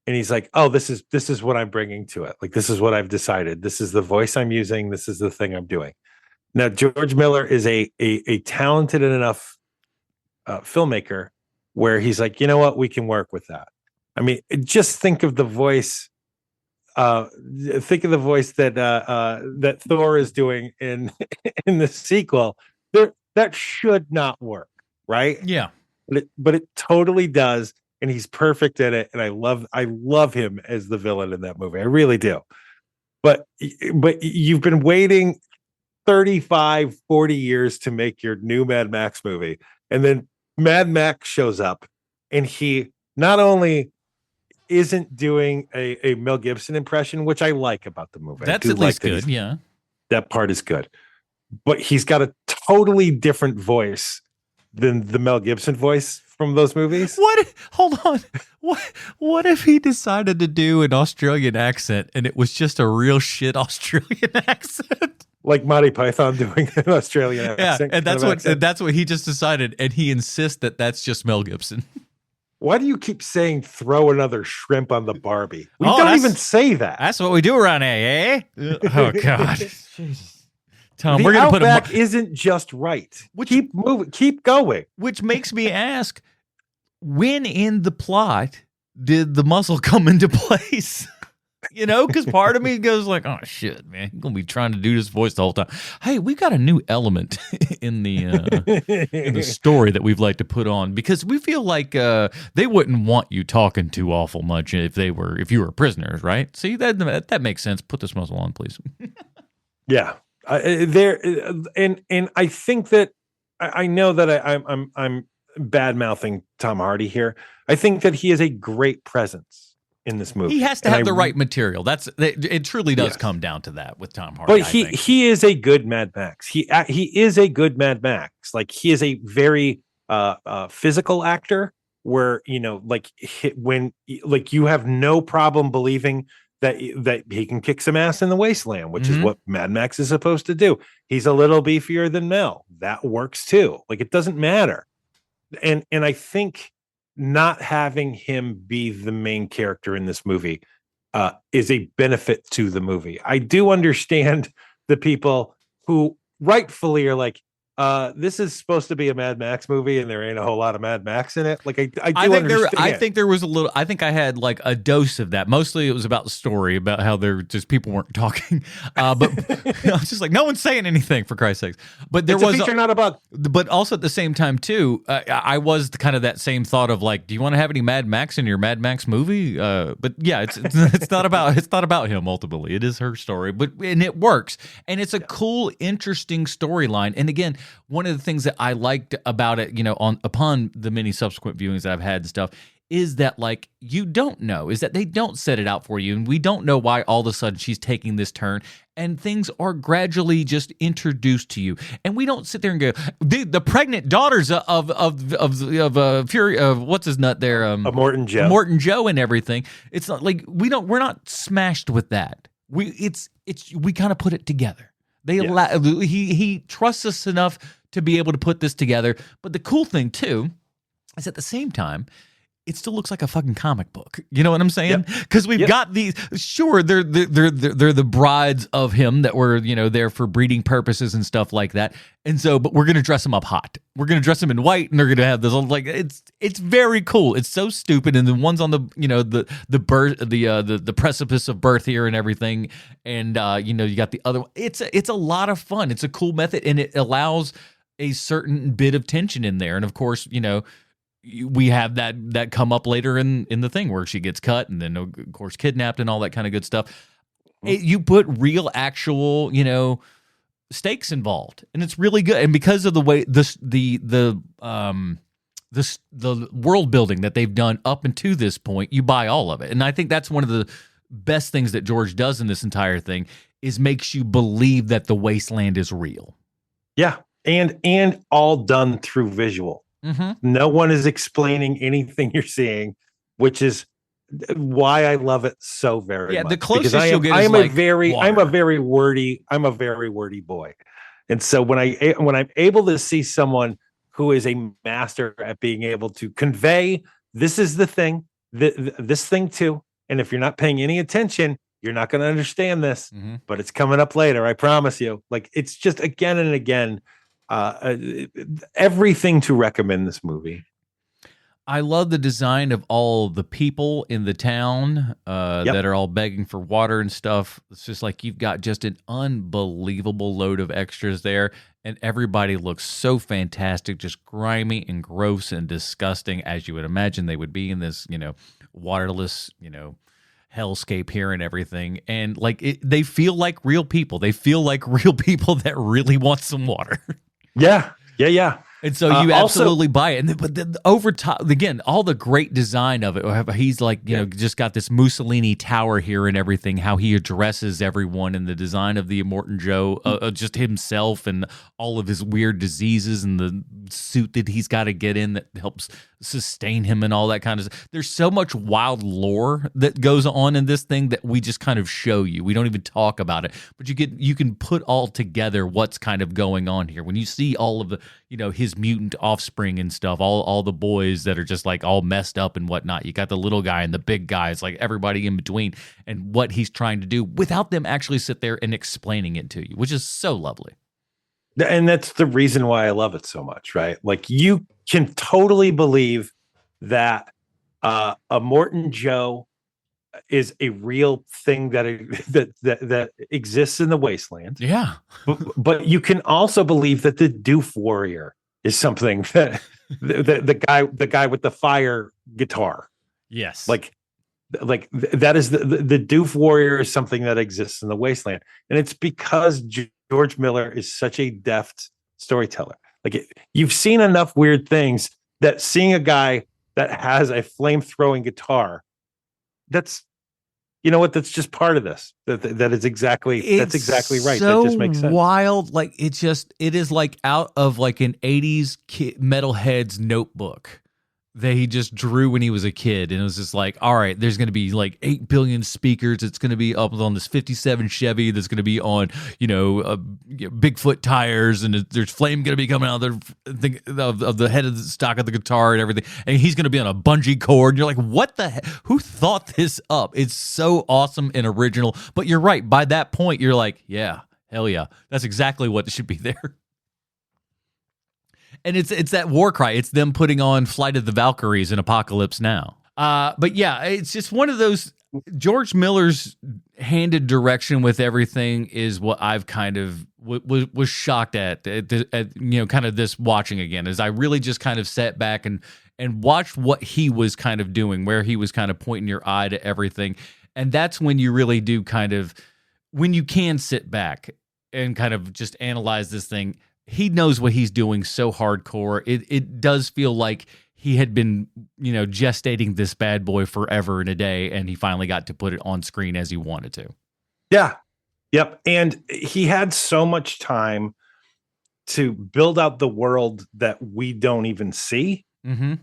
Speaker 2: And he's like, oh, this is what I'm bringing to it. Like, this is what I've decided. This is the voice I'm using. This is the thing I'm doing. Now, George Miller is a talented enough filmmaker where he's like, you know what, we can work with that. I mean, just think of the voice. Think of the voice that Thor is doing in the sequel. That should not work, right?
Speaker 1: Yeah,
Speaker 2: but it totally does, and he's perfect in it. And I love him as the villain in that movie. I really do. But you've been waiting 35, 40 years to make your new Mad Max movie, and then Mad Max shows up, and he not only isn't doing a Mel Gibson impression, which I like about the movie.
Speaker 1: That's at least good, yeah.
Speaker 2: That part is good. But he's got a totally different voice than the Mel Gibson voice from those movies.
Speaker 1: Hold on. What if he decided to do an Australian accent and it was just a real shit Australian accent?
Speaker 2: Like Monty Python doing an Australian accent.
Speaker 1: Yeah, and that's what he just decided, and he insists that that's just Mel Gibson.
Speaker 2: Why do you keep saying throw another shrimp on the Barbie? We don't even say that.
Speaker 1: That's what we do around here, eh? Oh God. Jesus. Tom,
Speaker 2: we're gonna Outback isn't just right. Keep moving, keep going.
Speaker 1: Which makes me ask, when in the plot did the muscle come into place? Because part of me goes like, oh shit, man, you're gonna be trying to do this voice the whole time. Hey, we got a new element in the story that we'd like to put on, because we feel like they wouldn't want you talking too awful much if you were prisoners, right? See, that makes sense. Put this muscle on, please.
Speaker 2: Yeah, and I think that I know that I'm bad mouthing Tom Hardy here. I think that he is a great presence in this movie.
Speaker 1: He has to have the right material. It truly does come down to that with Tom Hardy.
Speaker 2: But he is a good Mad Max. He is a good Mad Max. Like, he is a very physical actor where, when you have no problem believing that he can kick some ass in the wasteland, which is what Mad Max is supposed to do. He's a little beefier than Mel. That works too. Like, it doesn't matter. And I think not having him be the main character in this movie is a benefit to the movie. I do understand the people who rightfully are like, this is supposed to be a Mad Max movie, and there ain't a whole lot of Mad Max in it. Like, I understand.
Speaker 1: I think there was a little. I think I had like a dose of that. Mostly, it was about the story, about how there just people weren't talking. But I was just like, no one's saying anything, for Christ's sakes. But there was a
Speaker 2: feature, not a bug.
Speaker 1: But also at the same time too, I was kind of that same thought of like, do you want to have any Mad Max in your Mad Max movie? But yeah, it's not about him ultimately. It is her story, and it works, and it's a cool, interesting storyline. And again, one of the things that I liked about it, upon the many subsequent viewings that I've had and stuff, is that, like, you don't know, is that they don't set it out for you, and we don't know why all of a sudden she's taking this turn, and things are gradually just introduced to you, and we don't sit there and go, the pregnant daughters of Fury, of what's his nut there,
Speaker 2: of Morton Joe
Speaker 1: and everything. It's not like we're not smashed with that. We kind of put it together. He trusts us enough to be able to put this together. But the cool thing too is at the same time, it still looks like a fucking comic book. You know what I'm saying? Because we've got these. Sure, they're the brides of him that were, you know, there for breeding purposes and stuff like that. And so, but we're gonna dress them up hot. We're gonna dress them in white, and they're gonna have this like it's very cool. It's so stupid. And the ones on the, you know, the precipice of birth here and everything. And you know, you got the other one. It's a lot of fun. It's a cool method, and it allows a certain bit of tension in there. And of course, you know, we have that come up later in the thing where she gets cut and then of course kidnapped and all that kind of good stuff. You put real actual, you know, stakes involved, and it's really good. And because of the way the world building that they've done up until this point, you buy all of it. And I think that's one of the best things that George does in this entire thing is makes you believe that the wasteland is real.
Speaker 2: Yeah. And all done through visual. Mm-hmm. No one is explaining anything you're seeing, which is why I love it so very much.
Speaker 1: The closest
Speaker 2: because
Speaker 1: you'll get
Speaker 2: I
Speaker 1: is
Speaker 2: am
Speaker 1: like
Speaker 2: a very
Speaker 1: water.
Speaker 2: I'm a very wordy boy. And so when I'm able to see someone who is a master at being able to convey, this is the thing, this thing too. And if you're not paying any attention, you're not going to understand this, but it's coming up later. I promise you. Like, it's just again and again, everything to recommend this movie.
Speaker 1: I love the design of all the people in the town that are all begging for water and stuff. It's just like you've got just an unbelievable load of extras there, and everybody looks so fantastic, just grimy and gross and disgusting, as you would imagine they would be in this, you know, waterless, you know, hellscape here and everything. And like they feel like real people. They feel like real people that really want some water.
Speaker 2: Yeah.
Speaker 1: And so you absolutely buy it. But then over top, again, all the great design of it. He's like, you know, just got this Mussolini tower here and everything, how he addresses everyone, and the design of the Immortan Joe, just himself and all of his weird diseases and the suit that he's got to get in that helps sustain him and all that kind of stuff. There's so much wild lore that goes on in this thing that we just kind of show you. We don't even talk about it, but you can put all together what's kind of going on here. When you see all of the, you know, his mutant offspring and stuff, all the boys that are just like all messed up and whatnot. You got the little guy and the big guy. It's like everybody in between, and what he's trying to do without them actually sit there and explaining it to you, which is so lovely.
Speaker 2: And that's the reason why I love it so much, right? Like, you can totally believe that a Morton Joe is a real thing that exists in the wasteland.
Speaker 1: Yeah.
Speaker 2: But you can also believe that the Doof Warrior is something that the guy with the fire guitar.
Speaker 1: Yes.
Speaker 2: Like that is the Doof Warrior is something that exists in the wasteland. And it's because George Miller is such a deft storyteller. Like, you've seen enough weird things that seeing a guy that has a flame-throwing guitar, that's, you know what, that's just part of this. That's exactly right.
Speaker 1: So
Speaker 2: that just makes sense.
Speaker 1: Wild. Like, it is like out of like an 80s metalhead's notebook that he just drew when he was a kid. And it was just like, all right, there's going to be like 8 billion speakers. It's going to be up on this 57 Chevy that's going to be on, you know, Bigfoot tires. And there's flame going to be coming out of the head of the stock of the guitar and everything. And he's going to be on a bungee cord. And you're like, what the heck? Who thought this up? It's so awesome and original. But you're right. By that point, you're like, yeah, hell yeah. That's exactly what should be there. And it's that war cry. It's them putting on Flight of the Valkyries in Apocalypse Now. But yeah, it's just one of those. George Miller's handed direction with everything is what I've kind of was shocked at you know, kind of this watching again, as I really just kind of sat back and watched what he was kind of doing, where he was kind of pointing your eye to everything. And that's when you really do kind of, when you can sit back and kind of just analyze this thing. He knows what he's doing so hardcore. It does feel like he had been, gestating this bad boy forever and a day, and he finally got to put it on screen as he wanted to.
Speaker 2: Yeah. Yep. And he had so much time to build out the world that we don't even see.
Speaker 1: Mm-hmm.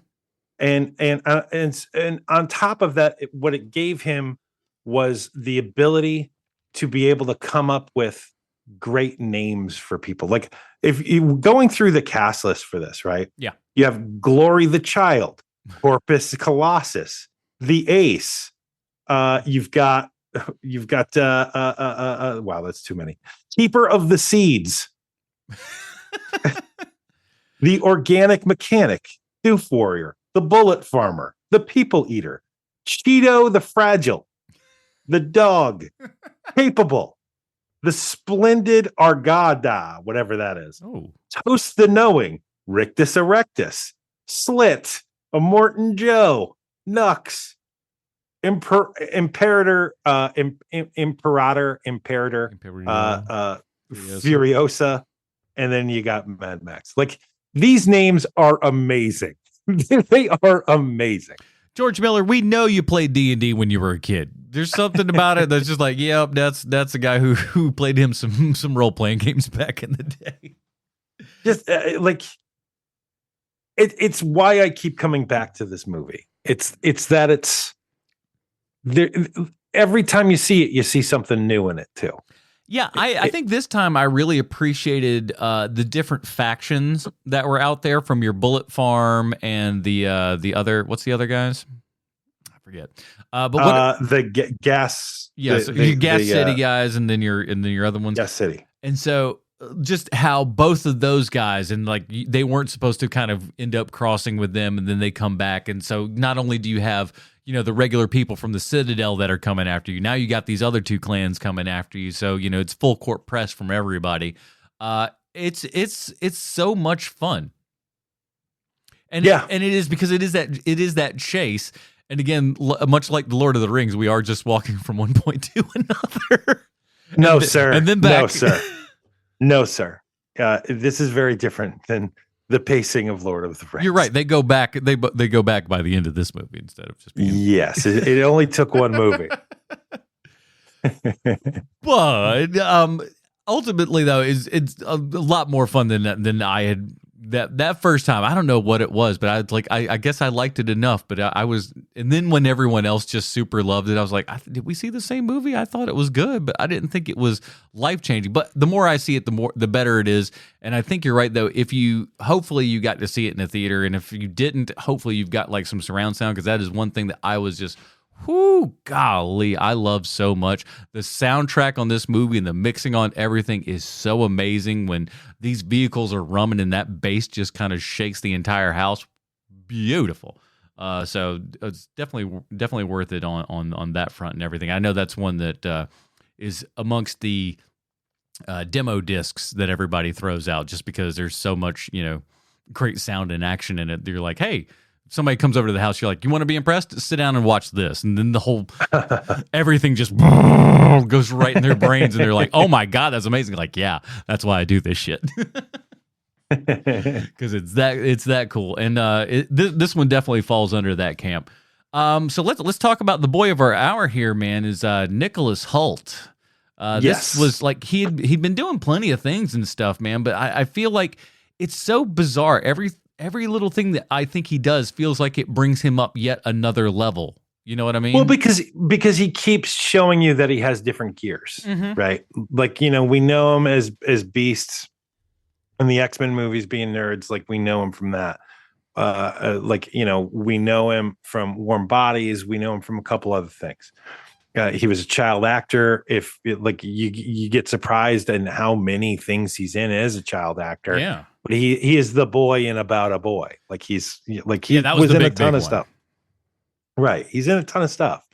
Speaker 2: And on top of that, what it gave him was the ability to be able to come up with great names for people. Like if you going through the cast list for this, right?
Speaker 1: Yeah.
Speaker 2: You have Glory the Child, Corpus Colossus, the Ace. You've got wow, that's too many. Keeper of the Seeds. The Organic Mechanic, Doof Warrior, the Bullet Farmer, the People Eater, Cheeto the Fragile, the Dog, Capable, the Splendid Argada, whatever that is.
Speaker 1: Oh.
Speaker 2: Toast the Knowing, Rictus Erectus, Slit, Immortan Joe, Nux, Imperator, Furiosa, and then you got Mad Max. Like, these names are amazing. They are amazing.
Speaker 1: George Miller, we know you played D&D when you were a kid. There's something about it that's just like, yep, that's a guy who played him some role-playing games back in the day.
Speaker 2: Just it's why I keep coming back to this movie. It's that it's there. Every time you see it, you see something new in it too.
Speaker 1: Yeah, I think this time I really appreciated the different factions that were out there, from your Bullet Farm and the other, what's the other guys? I forget. But
Speaker 2: the gas.
Speaker 1: Yeah, so your Gas City guys, and then your other ones.
Speaker 2: Gas City.
Speaker 1: And so just how both of those guys, and like they weren't supposed to kind of end up crossing with them, and then they come back, and so not only do you have the regular people from the Citadel that are coming after you, now you got these other two clans coming after you, so it's full court press from everybody. It's so much fun, and it is because it is that chase. And again, much like the Lord of the Rings, we are just walking from one point to another.
Speaker 2: No, sir.
Speaker 1: And then back.
Speaker 2: No, sir. No, sir. This is very different than the pacing of Lord of the Rings.
Speaker 1: You're right. They go back. They go back by the end of this movie instead of just being.
Speaker 2: Yes, it only took one movie.
Speaker 1: But ultimately, though, it's a lot more fun than I had. That first time, I don't know what it was, but I guess I liked it enough. But I was, and then when everyone else just super loved it, I was like, did we see the same movie? I thought it was good, but I didn't think it was life changing. But the more I see it, the better it is. And I think you're right, though. Hopefully you got to see it in a theater, and if you didn't, hopefully you've got like some surround sound, because that is one thing that I was just. Whoo, golly, I love so much. The soundtrack on this movie and the mixing on everything is so amazing. When these vehicles are rumming and that bass just kind of shakes the entire house. Beautiful. So it's definitely worth it on that front and everything. I know that's one that is amongst the demo discs that everybody throws out, just because there's so much, great sound and action in it. You're like, hey, somebody comes over to the house, you're like, you want to be impressed? Sit down and watch this. And then the whole, everything just goes right in their brains. And they're like, oh my God, that's amazing. Like, yeah, that's why I do this shit. Because it's that cool. And this one definitely falls under that camp. So let's talk about the boy of our hour here, man, is Nicholas Hoult. This was like, he'd been doing plenty of things and stuff, man, but I feel like it's so bizarre. Every little thing that I think he does feels like it brings him up yet another level. You know what I mean?
Speaker 2: Well, because he keeps showing you that he has different gears, right? Like, we know him as Beasts in the X-Men movies, being nerds. Like, we know him from that. We know him from Warm Bodies. We know him from a couple other things. He was a child actor. You get surprised in how many things he's in as a child actor.
Speaker 1: Yeah.
Speaker 2: But he is the boy in About a Boy. He was in a ton of stuff. Right. He's in a ton of stuff.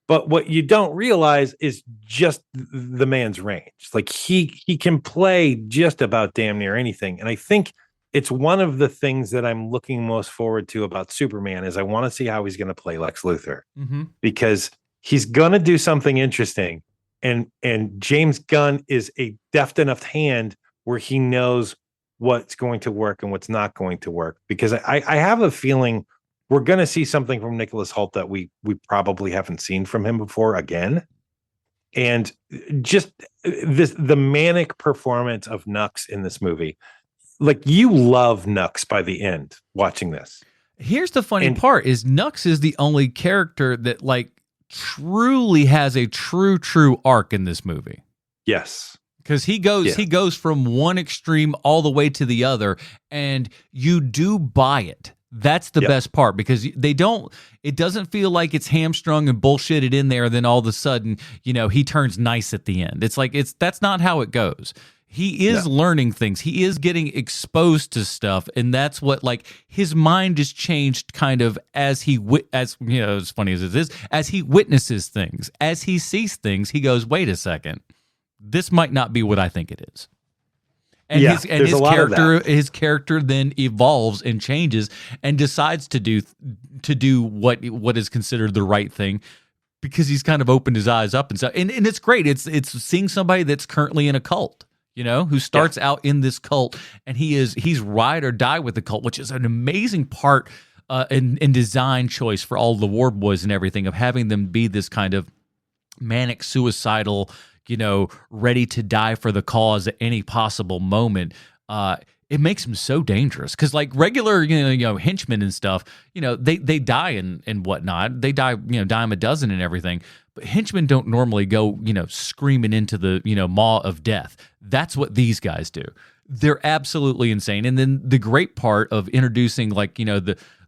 Speaker 2: But what you don't realize is just the man's range. Like, he can play just about damn near anything. And I think it's one of the things that I'm looking most forward to about Superman is I want to see how he's going to play Lex Luthor. Because he's going to do something interesting. And James Gunn is a deft enough hand where he knows what's going to work and what's not going to work, because I have a feeling we're going to see something from Nicholas Hoult that we probably haven't seen from him before again. And just the manic performance of Nux in this movie, like, you love Nux by the end watching this.
Speaker 1: Here's the funny part is Nux is the only character that like truly has a true arc in this movie.
Speaker 2: Yes.
Speaker 1: Because he goes from one extreme all the way to the other, and you do buy it. That's the best part, because it doesn't feel like it's hamstrung and bullshitted in there. Then all of a sudden, he turns nice at the end. It's like, that's not how it goes. He is learning things. He is getting exposed to stuff. And that's what, like, his mind is changed kind of as as funny as it is, as he witnesses things, as he sees things, he goes, wait a second, this might not be what I think it is. And his character then evolves and changes and decides to do what is considered the right thing, because he's kind of opened his eyes up and stuff. And it's great. It's seeing somebody that's currently in a cult, who starts out in this cult, and he's ride or die with the cult, which is an amazing part in design choice for all the War Boys and everything, of having them be this kind of manic, suicidal, ready to die for the cause at any possible moment. It makes them so dangerous, because like regular, henchmen and stuff, they die and whatnot. They die, dime a dozen and everything. But henchmen don't normally go, screaming into the, maw of death. That's what these guys do. They're absolutely insane. And then the great part of introducing, like,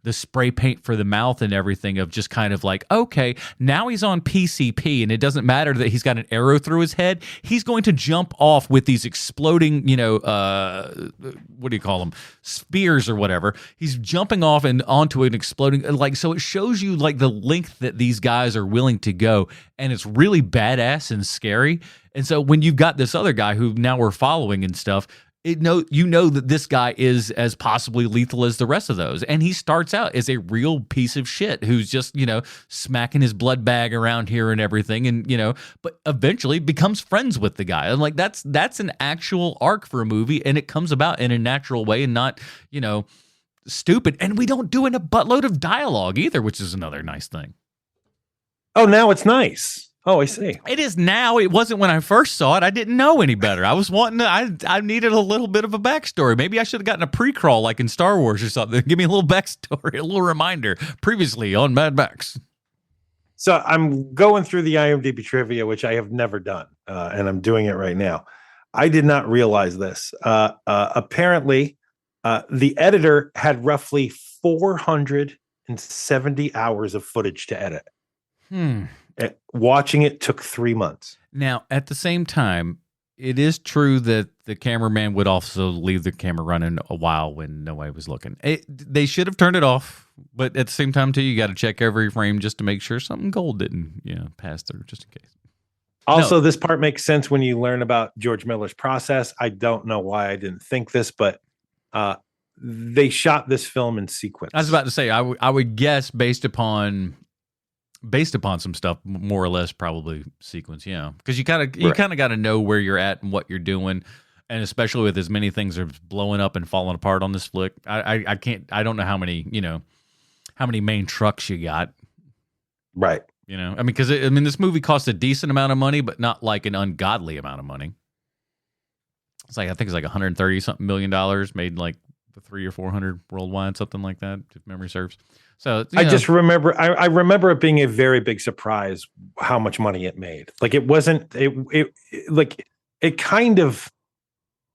Speaker 1: the spray paint for the mouth and everything, of just kind of like, okay, now he's on PCP, and it doesn't matter that he's got an arrow through his head. He's going to jump off with these exploding, what do you call them? Spears or whatever. He's jumping off and onto an exploding, like, so it shows you like the length that these guys are willing to go. And it's really badass and scary. And so when you've got this other guy who now we're following and stuff, that this guy is as possibly lethal as the rest of those. And he starts out as a real piece of shit who's just, smacking his blood bag around here and everything. And, but eventually becomes friends with the guy. And like, that's an actual arc for a movie. And it comes about in a natural way and not, stupid. And we don't do in a buttload of dialogue either, which is another nice thing.
Speaker 2: Oh, now it's nice. Oh, I see.
Speaker 1: It is now. It wasn't when I first saw it. I didn't know any better. I was wanting to, I needed a little bit of a backstory. Maybe I should have gotten a pre-crawl like in Star Wars or something. Give me a little backstory, a little reminder. Previously on Mad Max.
Speaker 2: So I'm going through the IMDb trivia, which I have never done, and I'm doing it right now. I did not realize this. Apparently, the editor had roughly 470 hours of footage to edit. Watching it took 3 months.
Speaker 1: Now, at the same time, it is true that the cameraman would also leave the camera running a while when nobody was looking. They should have turned it off, but at the same time, too, you got to check every frame just to make sure something gold didn't, pass through, just in case.
Speaker 2: Also, This part makes sense when you learn about George Miller's process. I don't know why I didn't think this, but they shot this film in sequence.
Speaker 1: I was about to say, I would guess based upon some stuff, more or less, probably sequence, because you kind of got to know where you're at and what you're doing, and especially with as many things are blowing up and falling apart on this flick. I don't know how many main trucks you got,
Speaker 2: right?
Speaker 1: Because this movie cost a decent amount of money, but not like an ungodly amount of money. It's like, I think it's like $130 something million, made like 300 or 400 worldwide, something like that, if memory serves. So
Speaker 2: I just remember, I remember it being a very big surprise how much money it made. Like, it wasn't, it kind of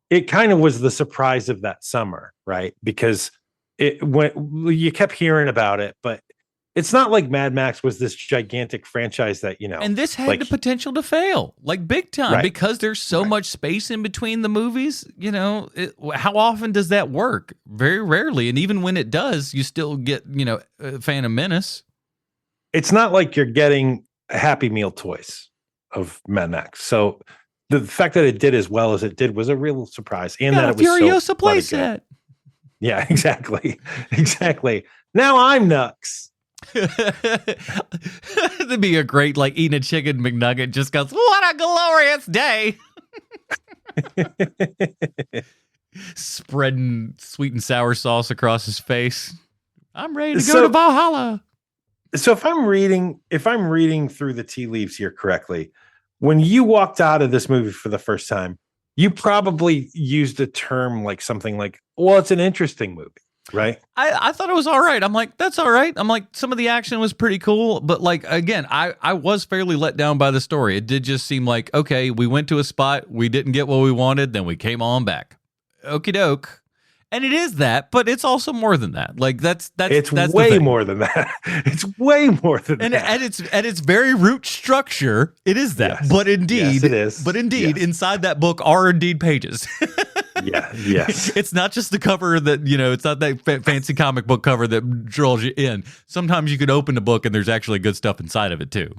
Speaker 2: was the surprise of that summer, right? Because you kept hearing about it, but it's not like Mad Max was this gigantic franchise that,
Speaker 1: and this had the potential to fail, like big time, because there's so much space in between the movies. How often does that work? Very rarely. And even when it does, you still get, Phantom Menace.
Speaker 2: It's not like you're getting Happy Meal toys of Mad Max. So the fact that it did as well as it did was a real surprise. And that it was
Speaker 1: Furiosa playset.
Speaker 2: Yeah, exactly. Exactly. Now I'm Nux.
Speaker 1: That'd be a great, like, eating a chicken McNugget, just goes, what a glorious day. Spreading sweet and sour sauce across his face. I'm ready to go to Valhalla.
Speaker 2: So if I'm reading through the tea leaves here correctly, when you walked out of this movie for the first time, you probably used a term like something like, well, it's an interesting movie, right?
Speaker 1: I thought it was all right. I'm like, that's all right. I'm like, some of the action was pretty cool. But like, again, I was fairly let down by the story. It did just seem like, okay, we went to a spot, we didn't get what we wanted, then we came on back. Okie doke. And it is that, but it's also more than that. Like that's
Speaker 2: way more than that. It's way more than that.
Speaker 1: And its very root structure, it is that.
Speaker 2: Yes.
Speaker 1: But indeed,
Speaker 2: yes, it is.
Speaker 1: But indeed, inside that book are indeed pages.
Speaker 2: Yes.
Speaker 1: It's not just the cover that, it's not that fancy comic book cover that draws you in. Sometimes you can open the book and there's actually good stuff inside of it too.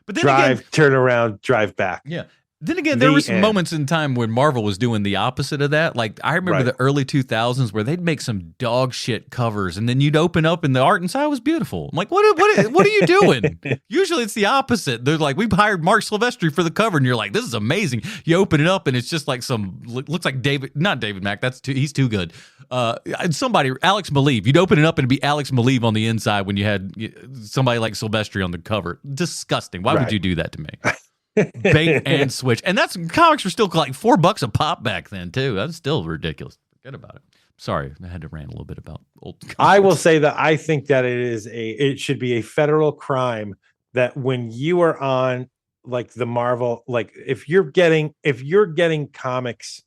Speaker 1: But then
Speaker 2: turn around, drive back.
Speaker 1: Yeah. Then again, there were some moments in time when Marvel was doing the opposite of that. Like, I remember the early 2000s where they'd make some dog shit covers, and then you'd open up and the art inside was beautiful. I'm like, what are you doing? Usually it's the opposite. They're like, we hired Mark Silvestri for the cover, and you're like, this is amazing. You open it up, and it's just like looks like not David Mack. He's too good. Somebody, Alex Maleev. You'd open it up and it'd be Alex Maleev on the inside when you had somebody like Silvestri on the cover. Disgusting. Why would you do that to me? Bait and switch. And comics were still like $4 a pop back then too. That's still ridiculous. Forget about it. Sorry, I had to rant a little bit about old comics.
Speaker 2: I will say that I think that it should be a federal crime that when you are on like the Marvel, like if you're getting comics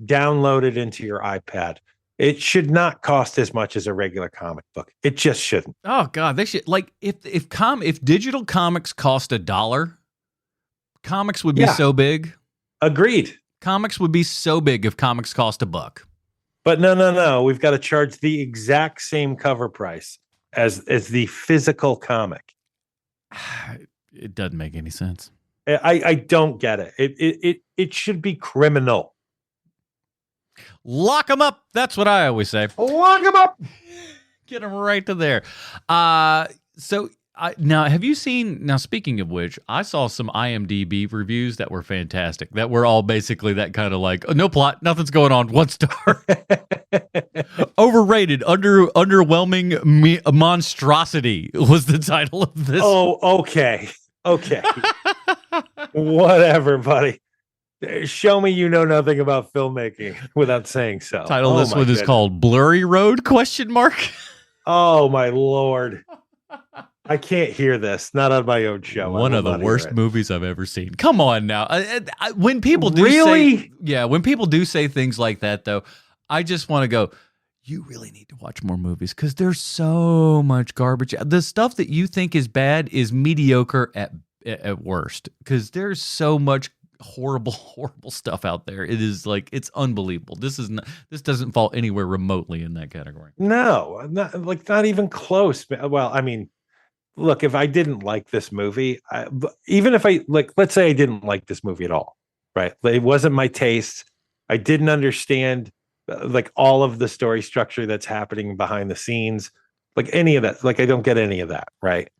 Speaker 2: downloaded into your iPad, it should not cost as much as a regular comic book. It just shouldn't.
Speaker 1: Oh God, they should, like if digital comics cost $1, comics would be so big.
Speaker 2: Agreed.
Speaker 1: Comics would be so big if comics cost $1.
Speaker 2: But no. We've got to charge the exact same cover price as the physical comic.
Speaker 1: It doesn't make any sense.
Speaker 2: I don't get it. It should be criminal.
Speaker 1: Lock them up. That's what I always say.
Speaker 2: Lock them up.
Speaker 1: Get them right to there. Now, have you seen? Now, speaking of which, I saw some IMDb reviews that were fantastic. That were all basically that kind of like, no plot, nothing's going on, 1 star. Overrated, underwhelming monstrosity was the title of this.
Speaker 2: Oh, okay. Whatever, buddy. Show me you know nothing about filmmaking without saying so.
Speaker 1: Title of this one is called Blurry Road ?
Speaker 2: Oh my Lord. I can't hear this. Not on my own show.
Speaker 1: One of the worst movies I've ever seen. Come on now. When people do when people do say things like that, though, I just want to go, you really need to watch more movies because there's so much garbage. The stuff that you think is bad is mediocre at worst because there's so much horrible stuff out there. It is like, it's unbelievable. This doesn't fall anywhere remotely in that category.
Speaker 2: No, not even close. Well, I mean, look, if I didn't like this movie, even if let's say I didn't like this movie at all, right? It wasn't my taste. I didn't understand like all of the story structure that's happening behind the scenes, like any of that. Like I don't get any of that, right?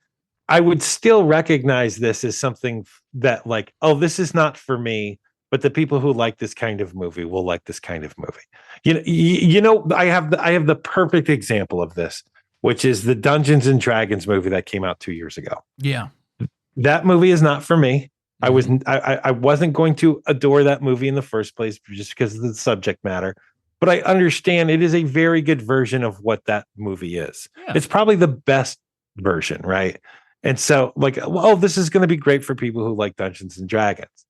Speaker 2: I would still recognize this as something that like, oh, this is not for me, but the people who like this kind of movie will like this kind of movie. I have the perfect example of this, which is the Dungeons and Dragons movie that came out 2 years ago.
Speaker 1: Yeah.
Speaker 2: That movie is not for me. I wasn't going to adore that movie in the first place just because of the subject matter, but I understand it is a very good version of what that movie is. Yeah. It's probably the best version, right? And so like, well, this is going to be great for people who like Dungeons and Dragons.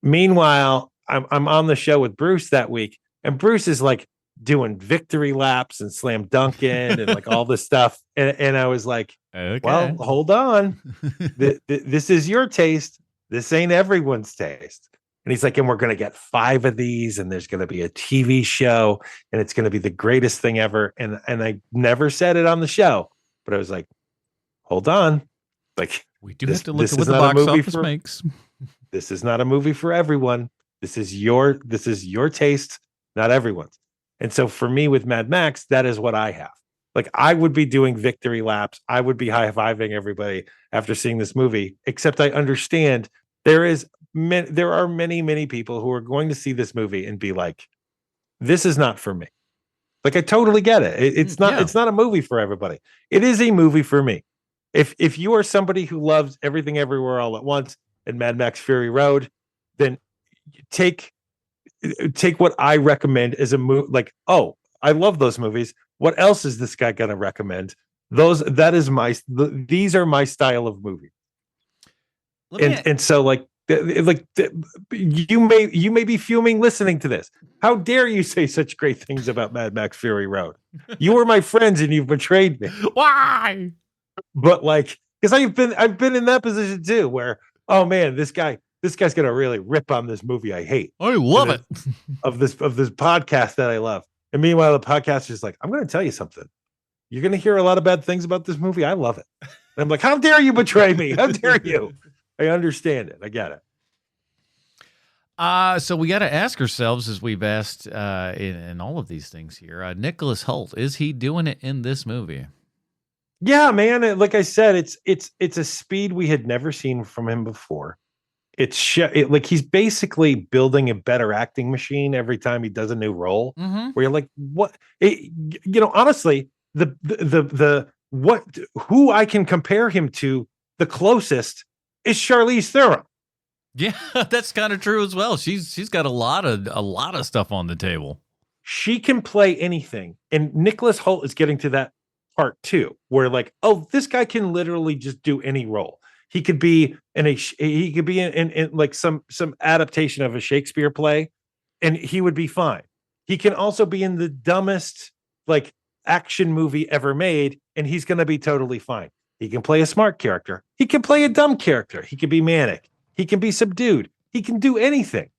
Speaker 2: Meanwhile, I'm on the show with Bruce that week, and Bruce is like doing victory laps and slam dunking and like all this stuff. And I was like, okay. Well, hold on. This is your taste. This ain't everyone's taste. And he's like, and we're going to get 5 of these, and there's going to be a TV show, and it's going to be the greatest thing ever. And I never said it on the show, but I was like, hold on. Like,
Speaker 1: we do have to look at what the box office makes.
Speaker 2: This is not a movie for everyone. This is your taste, not everyone's. And so for me with Mad Max, that is what I have. Like I would be doing victory laps. I would be high-fiving everybody after seeing this movie, except I understand there are many people who are going to see this movie and be like, this is not for me. Like, I totally get it. It's not.
Speaker 1: Yeah.
Speaker 2: It's not a movie for everybody. It is a movie for me. If you are somebody who loves Everything Everywhere All at Once and Mad Max Fury Road, then take what I recommend as a movie. Like, oh, I love those movies. What else is this guy going to recommend? These are my style of movie. And so like you may be fuming listening to this. How dare you say such great things about Mad Max Fury Road? You were my friends and you've betrayed me.
Speaker 1: Why?
Speaker 2: But like, because I've been in that position too, where, oh man, this guy's gonna really rip on this movie I hate.
Speaker 1: I love it.
Speaker 2: Of this podcast that I love. And meanwhile, the podcast is like, I'm gonna tell you something. You're gonna hear a lot of bad things about this movie. I love it. And I'm like, how dare you betray me? How dare you? I understand it. I get it.
Speaker 1: So we got to ask ourselves, as we've asked in all of these things here, Nicholas Hoult, is he doing it in this movie?
Speaker 2: Yeah, man. Like I said, it's a speed we had never seen from him before. Like he's basically building a better acting machine every time he does a new role.
Speaker 1: Mm-hmm.
Speaker 2: Where you're like, what? Honestly, who I can compare him to the closest is Charlize Theron.
Speaker 1: Yeah, that's kind of true as well. She's got a lot of stuff on the table.
Speaker 2: She can play anything, and Nicholas Hoult is getting to that part too, where like, oh, this guy can literally just do any role. He could be in like some adaptation of a Shakespeare play, and he would be fine. He can also be in the dumbest like action movie ever made, and he's going to be totally fine. He can play a smart character. He can play a dumb character. He can be manic. He can be subdued. He can do anything.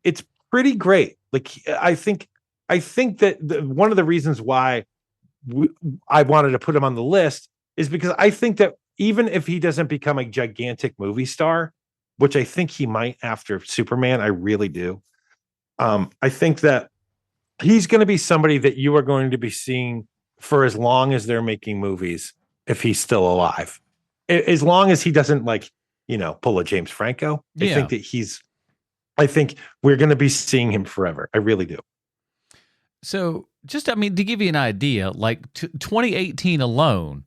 Speaker 2: It's pretty great. Like I think that one of the reasons why I wanted to put him on the list is because I think that even if he doesn't become a gigantic movie star, which I think he might after Superman, I really do. I think that he's going to be somebody that you are going to be seeing for as long as they're making movies, if he's still alive, as long as he doesn't pull a James Franco.
Speaker 1: Yeah.
Speaker 2: I think we're going to be seeing him forever. I really do.
Speaker 1: So to give you an idea, like 2018 alone,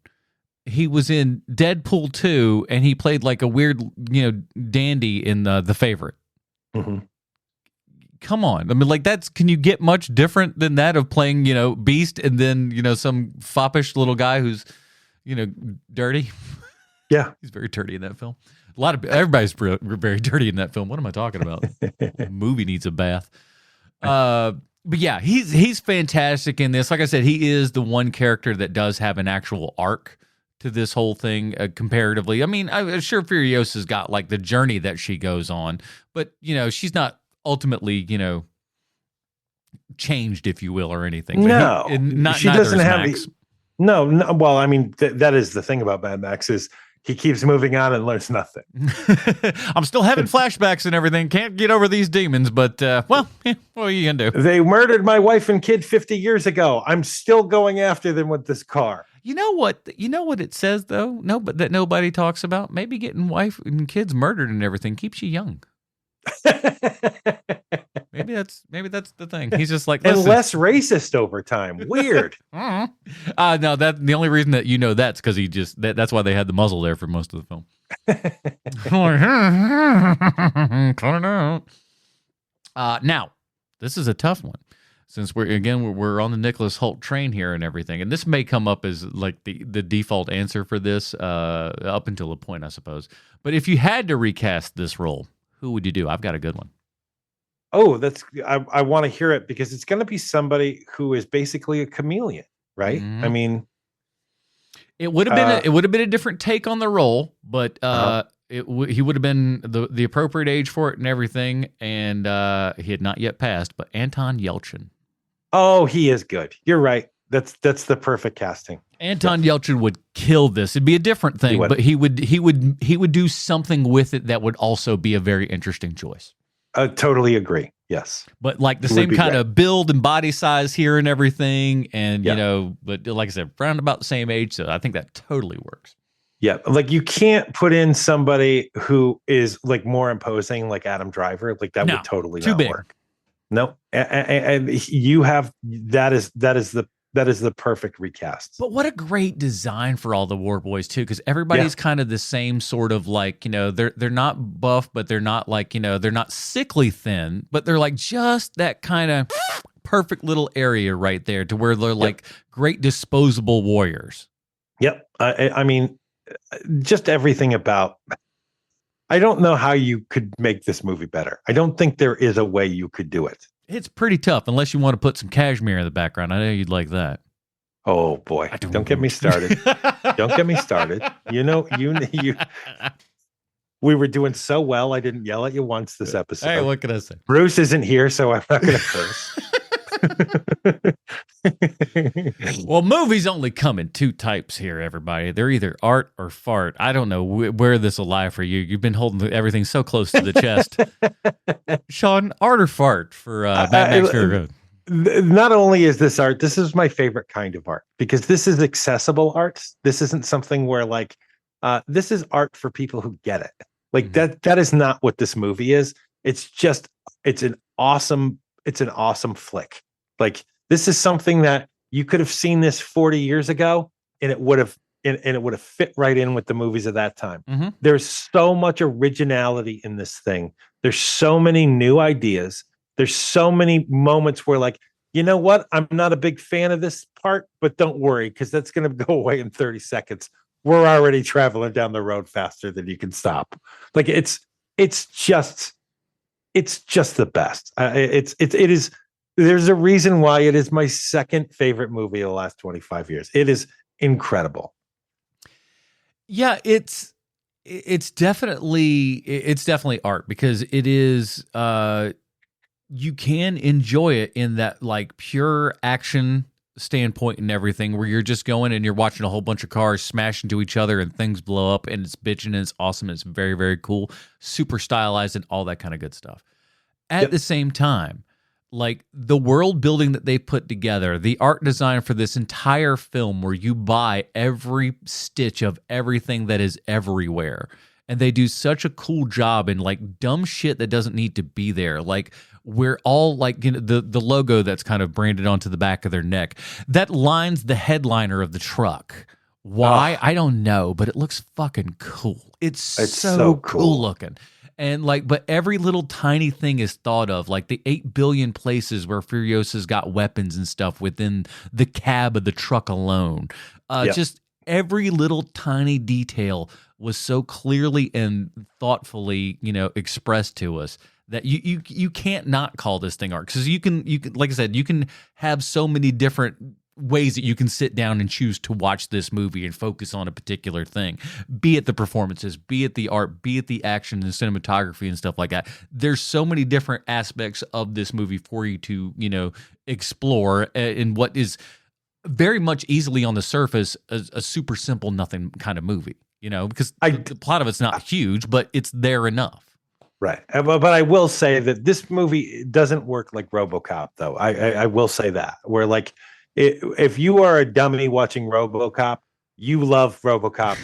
Speaker 1: he was in Deadpool 2 and he played like a weird, dandy in The Favorite.
Speaker 2: Mm-hmm.
Speaker 1: Come on. can you get much different than that of playing, Beast and then, some foppish little guy who's, dirty?
Speaker 2: Yeah.
Speaker 1: He's very dirty in that film. Everybody's very dirty in that film. What am I talking about? The movie needs a bath. But yeah, he's fantastic in this. Like I said, he is the one character that does have an actual arc to this whole thing comparatively. I mean, I'm sure Furiosa's got like the journey that she goes on, but she's not ultimately, changed, if you will, or anything.
Speaker 2: No, she doesn't have. No. Well, I mean, that is the thing about Mad Max is he keeps moving on and learns nothing.
Speaker 1: I'm still having flashbacks and everything. Can't get over these demons, but what are you gonna do?
Speaker 2: They murdered my wife and kid 50 years ago. I'm still going after them with this car.
Speaker 1: You know what it says though? No, but that nobody talks about. Maybe getting wife and kids murdered and everything keeps you young. Maybe that's the thing. He's just like,
Speaker 2: and less racist over time. Weird.
Speaker 1: No, that the only reason that that's because he just that's why they had the muzzle there for most of the film. Cut it out. Now, this is a tough one. Since we're on the Nicholas Hoult train here and everything, and this may come up as like the default answer for this up until a point, I suppose. But if you had to recast this role, who would you do? I've got a good one.
Speaker 2: Oh, I want to hear it because it's going to be somebody who is basically a chameleon, right?
Speaker 1: Mm-hmm.
Speaker 2: I mean,
Speaker 1: it would have been a different take on the role, but he would have been the appropriate age for it and everything, and he had not yet passed. But Anton Yelchin.
Speaker 2: Oh, he is good. You're right. That's the perfect casting.
Speaker 1: Anton Yelchin would kill this. It'd be a different thing, but he would do something with it that would also be a very interesting choice.
Speaker 2: I totally agree. Yes.
Speaker 1: But like the same kind of build and body size here and everything. And, but like I said, around about the same age. So I think that totally works.
Speaker 2: Yeah. Like you can't put in somebody who is like more imposing, like Adam Driver. Like that would totally not work. No, and you have that is the perfect recast.
Speaker 1: But what a great design for all the War Boys too, because everybody's kind of the same sort of like, they're not buff, but they're not like, they're not sickly thin, but they're like just that kind of perfect little area right there to where they're like great disposable warriors.
Speaker 2: Yep. I mean, just everything about. I don't know how you could make this movie better. I don't think there is a way you could do it.
Speaker 1: It's pretty tough unless you want to put some cashmere in the background. I know you'd like that.
Speaker 2: Oh boy, don't get me started. Don't get me started. You. We were doing so well. I didn't yell at you once this episode.
Speaker 1: Hey, what can I say?
Speaker 2: Bruce isn't here, so I'm not going to curse.
Speaker 1: Well, movies only come in two types here, everybody. They're either art or fart. I don't know where this will lie for you. You've been holding everything so close to the chest. Sean, art or fart for Mad Max Fury Road?
Speaker 2: Not only is this art, this is my favorite kind of art because this is accessible art. This isn't something where like this is art for people who get it. Like that is not what this movie is. It's an awesome flick. Like this is something that you could have seen this 40 years ago and it would have fit right in with the movies of that time.
Speaker 1: Mm-hmm.
Speaker 2: There's so much originality in this thing. There's so many new ideas. There's so many moments where like, you know what? I'm not a big fan of this part, but don't worry because that's going to go away in 30 seconds. We're already traveling down the road faster than you can stop. Like it's just the best. It is. There's a reason why it is my second favorite movie of the last 25 years. It is incredible.
Speaker 1: Yeah, it's definitely art because it is. You can enjoy it in that like pure action standpoint and everything where you're just going and you're watching a whole bunch of cars smash into each other and things blow up and it's bitching and it's awesome and it's very, very cool, super stylized and all that kind of good stuff. At the same time, like the world building that they put together, the art design for this entire film where you buy every stitch of everything that is everywhere. And they do such a cool job in like dumb shit that doesn't need to be there. Like we're all like the logo that's kind of branded onto the back of their neck that lines the headliner of the truck. Why? I don't know, but it looks fucking cool. It's so cool looking. And like, but every little tiny thing is thought of, like the 8 billion places where Furiosa's got weapons and stuff within the cab of the truck alone. Just every little tiny detail was so clearly and thoughtfully, expressed to us that you can't not call this thing art because you can like I said, you can have so many different ways that you can sit down and choose to watch this movie and focus on a particular thing, be it the performances, be it the art, be it the action and cinematography and stuff like that. There's so many different aspects of this movie for you to, explore in what is very much easily on the surface a super simple nothing kind of movie, because the plot of it's not huge, but it's there enough.
Speaker 2: Right. But I will say that this movie doesn't work like RoboCop, though. I will say that. Where like, if you are a dummy watching RoboCop, you love RoboCop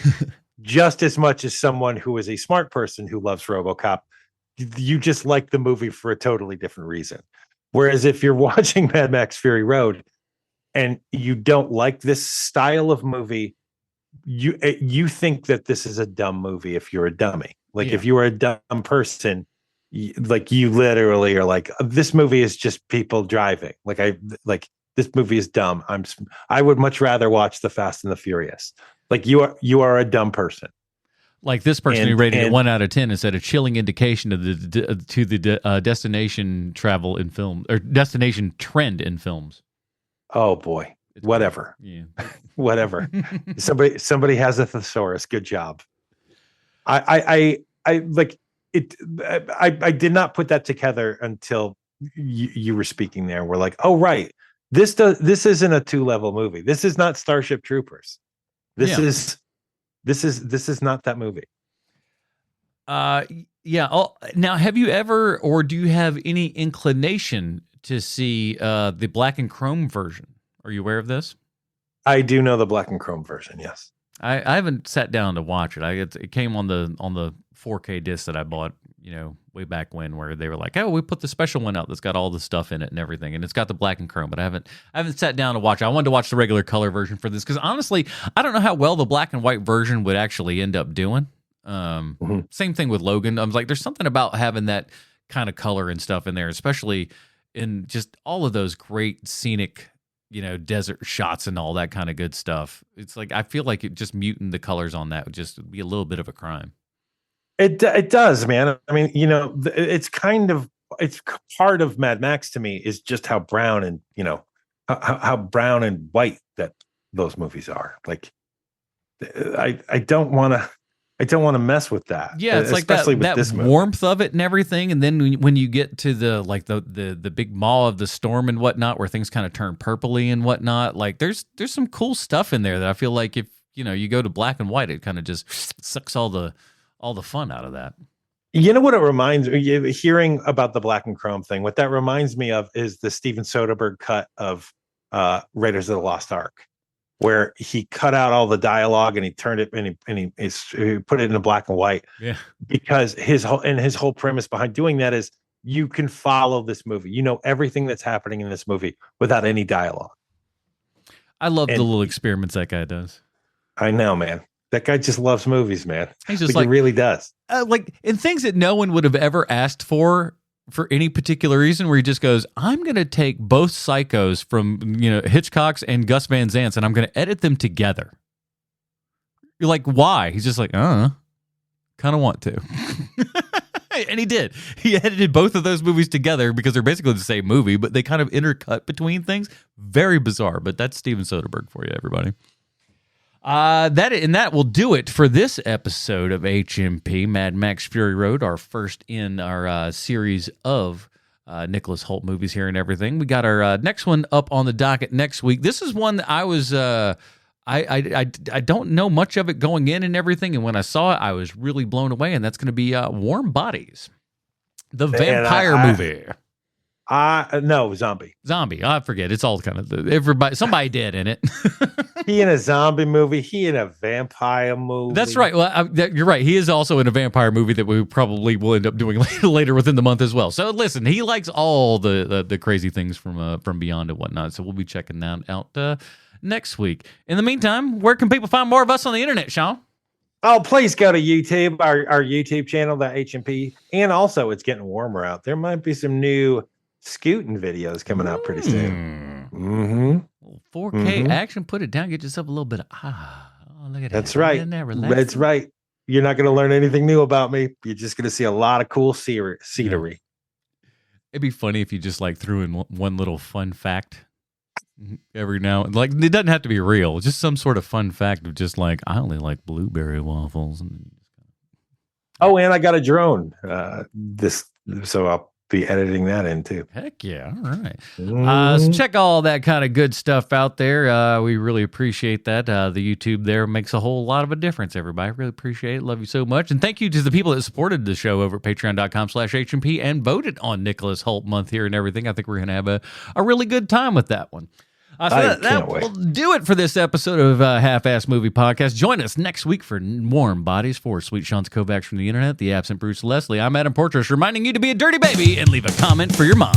Speaker 2: just as much as someone who is a smart person who loves RoboCop. You just like the movie for a totally different reason. Whereas if you're watching Mad Max Fury Road and you don't like this style of movie, you think that this is a dumb movie if you're a dummy. Like if you are a dumb person, you literally are like, this movie is just people driving. This movie is dumb. I would much rather watch The Fast and the Furious. Like you are a dumb person.
Speaker 1: Like this person who rated it 1 out of 10 and said a chilling indication of the destination travel in film or destination trend in films.
Speaker 2: Oh boy. Whatever.
Speaker 1: Yeah.
Speaker 2: Whatever. Somebody has a thesaurus. Good job. I like it. I did not put that together until you were speaking there. We're like, oh right. This isn't a 2-level movie. This is not Starship Troopers. This is not that movie.
Speaker 1: Now, have you ever, or do you have any inclination to see the black and chrome version? Are you aware of this?
Speaker 2: I do know the black and chrome version. Yes.
Speaker 1: I haven't sat down to watch it. It came on the 4K disc that I bought way back when, where they were like, oh, we put the special one out that's got all the stuff in it and everything, and it's got the black and chrome. But I haven't sat down to watch it. I wanted to watch the regular color version for this because honestly, I don't know how well the black and white version would actually end up doing. Same thing with Logan. I was like, there's something about having that kind of color and stuff in there, especially in just all of those great scenic, desert shots and all that kind of good stuff. It's like I feel like it just muting the colors on that would just be a little bit of a crime.
Speaker 2: It does, man. I mean, it's part of Mad Max to me is just how brown and how brown and white that those movies are. Like, I don't want to mess with that.
Speaker 1: Yeah, it's like that warmth of it and everything. And then when you get to the big maw of the storm and whatnot, where things kind of turn purpley and whatnot, like there's some cool stuff in there that I feel like if you go to black and white, it kind of just sucks all the fun out of that.
Speaker 2: You know what it reminds me, hearing about the black and chrome thing, what that reminds me of is the Steven Soderbergh cut of Raiders of the Lost Ark, where he cut out all the dialogue and he turned it and he put it in black and white.
Speaker 1: Yeah.
Speaker 2: Because his whole premise behind doing that is you can follow this movie. Everything that's happening in this movie without any dialogue.
Speaker 1: I love the little experiments that guy does.
Speaker 2: I know, man. That guy just loves movies, man.
Speaker 1: He's just
Speaker 2: he really does.
Speaker 1: In things that no one would have ever asked for any particular reason, where he just goes, I'm going to take both Psychos from, Hitchcock's and Gus Van Sant's, and I'm going to edit them together. You're like, why? He's just like, kind of want to. And he did. He edited both of those movies together because they're basically the same movie, but they kind of intercut between things. Very bizarre, but that's Steven Soderbergh for you, everybody. That will do it for this episode of HMP, Mad Max Fury Road, our first in our series of Nicholas Hoult movies here and everything. We got our next one up on the docket next week. This is one that I was I don't know much of it going in and everything, and when I saw it, I was really blown away. And that's going to be Warm Bodies, the vampire movie.
Speaker 2: No, zombie.
Speaker 1: I forget. It's all kind of somebody dead in it.
Speaker 2: He in a zombie movie. He in a vampire movie.
Speaker 1: That's right. Well, you're right. He is also in a vampire movie that we probably will end up doing later within the month as well. So listen, he likes all the crazy things from Beyond and whatnot. So we'll be checking that out next week. In the meantime, where can people find more of us on the internet, Sean?
Speaker 2: Oh, please go to YouTube, our YouTube channel, the HMP. And also, it's getting warmer out. There might be some new scooting videos coming out pretty soon. Mm-hmm.
Speaker 1: 4K action, put it down, get yourself a little bit of look at that.
Speaker 2: That's right. That's right. You're not going to learn anything new about me. You're just going to see a lot of cool scenery.
Speaker 1: Yeah. It'd be funny if you just threw in one little fun fact every now and it doesn't have to be real. Just some sort of fun fact of just I only like blueberry waffles.
Speaker 2: Oh, and I got a drone. So I'll be editing that in too.
Speaker 1: Heck yeah. All right. So check all that kind of good stuff out there. We really appreciate that. The YouTube there makes a whole lot of a difference, everybody. Really appreciate it. Love you so much. And thank you to the people that supported the show over at patreon.com/HMP and voted on Nicholas Hoult month here and everything. I think we're going to have a really good time with that one. So that will do it for this episode of Half-Ass Movie Podcast. Join us next week for Warm Bodies for Sweet Sean Kovacs from the internet, the absent Bruce Leslie. I'm Adam Portrush, reminding you to be a dirty baby and leave a comment for your mom.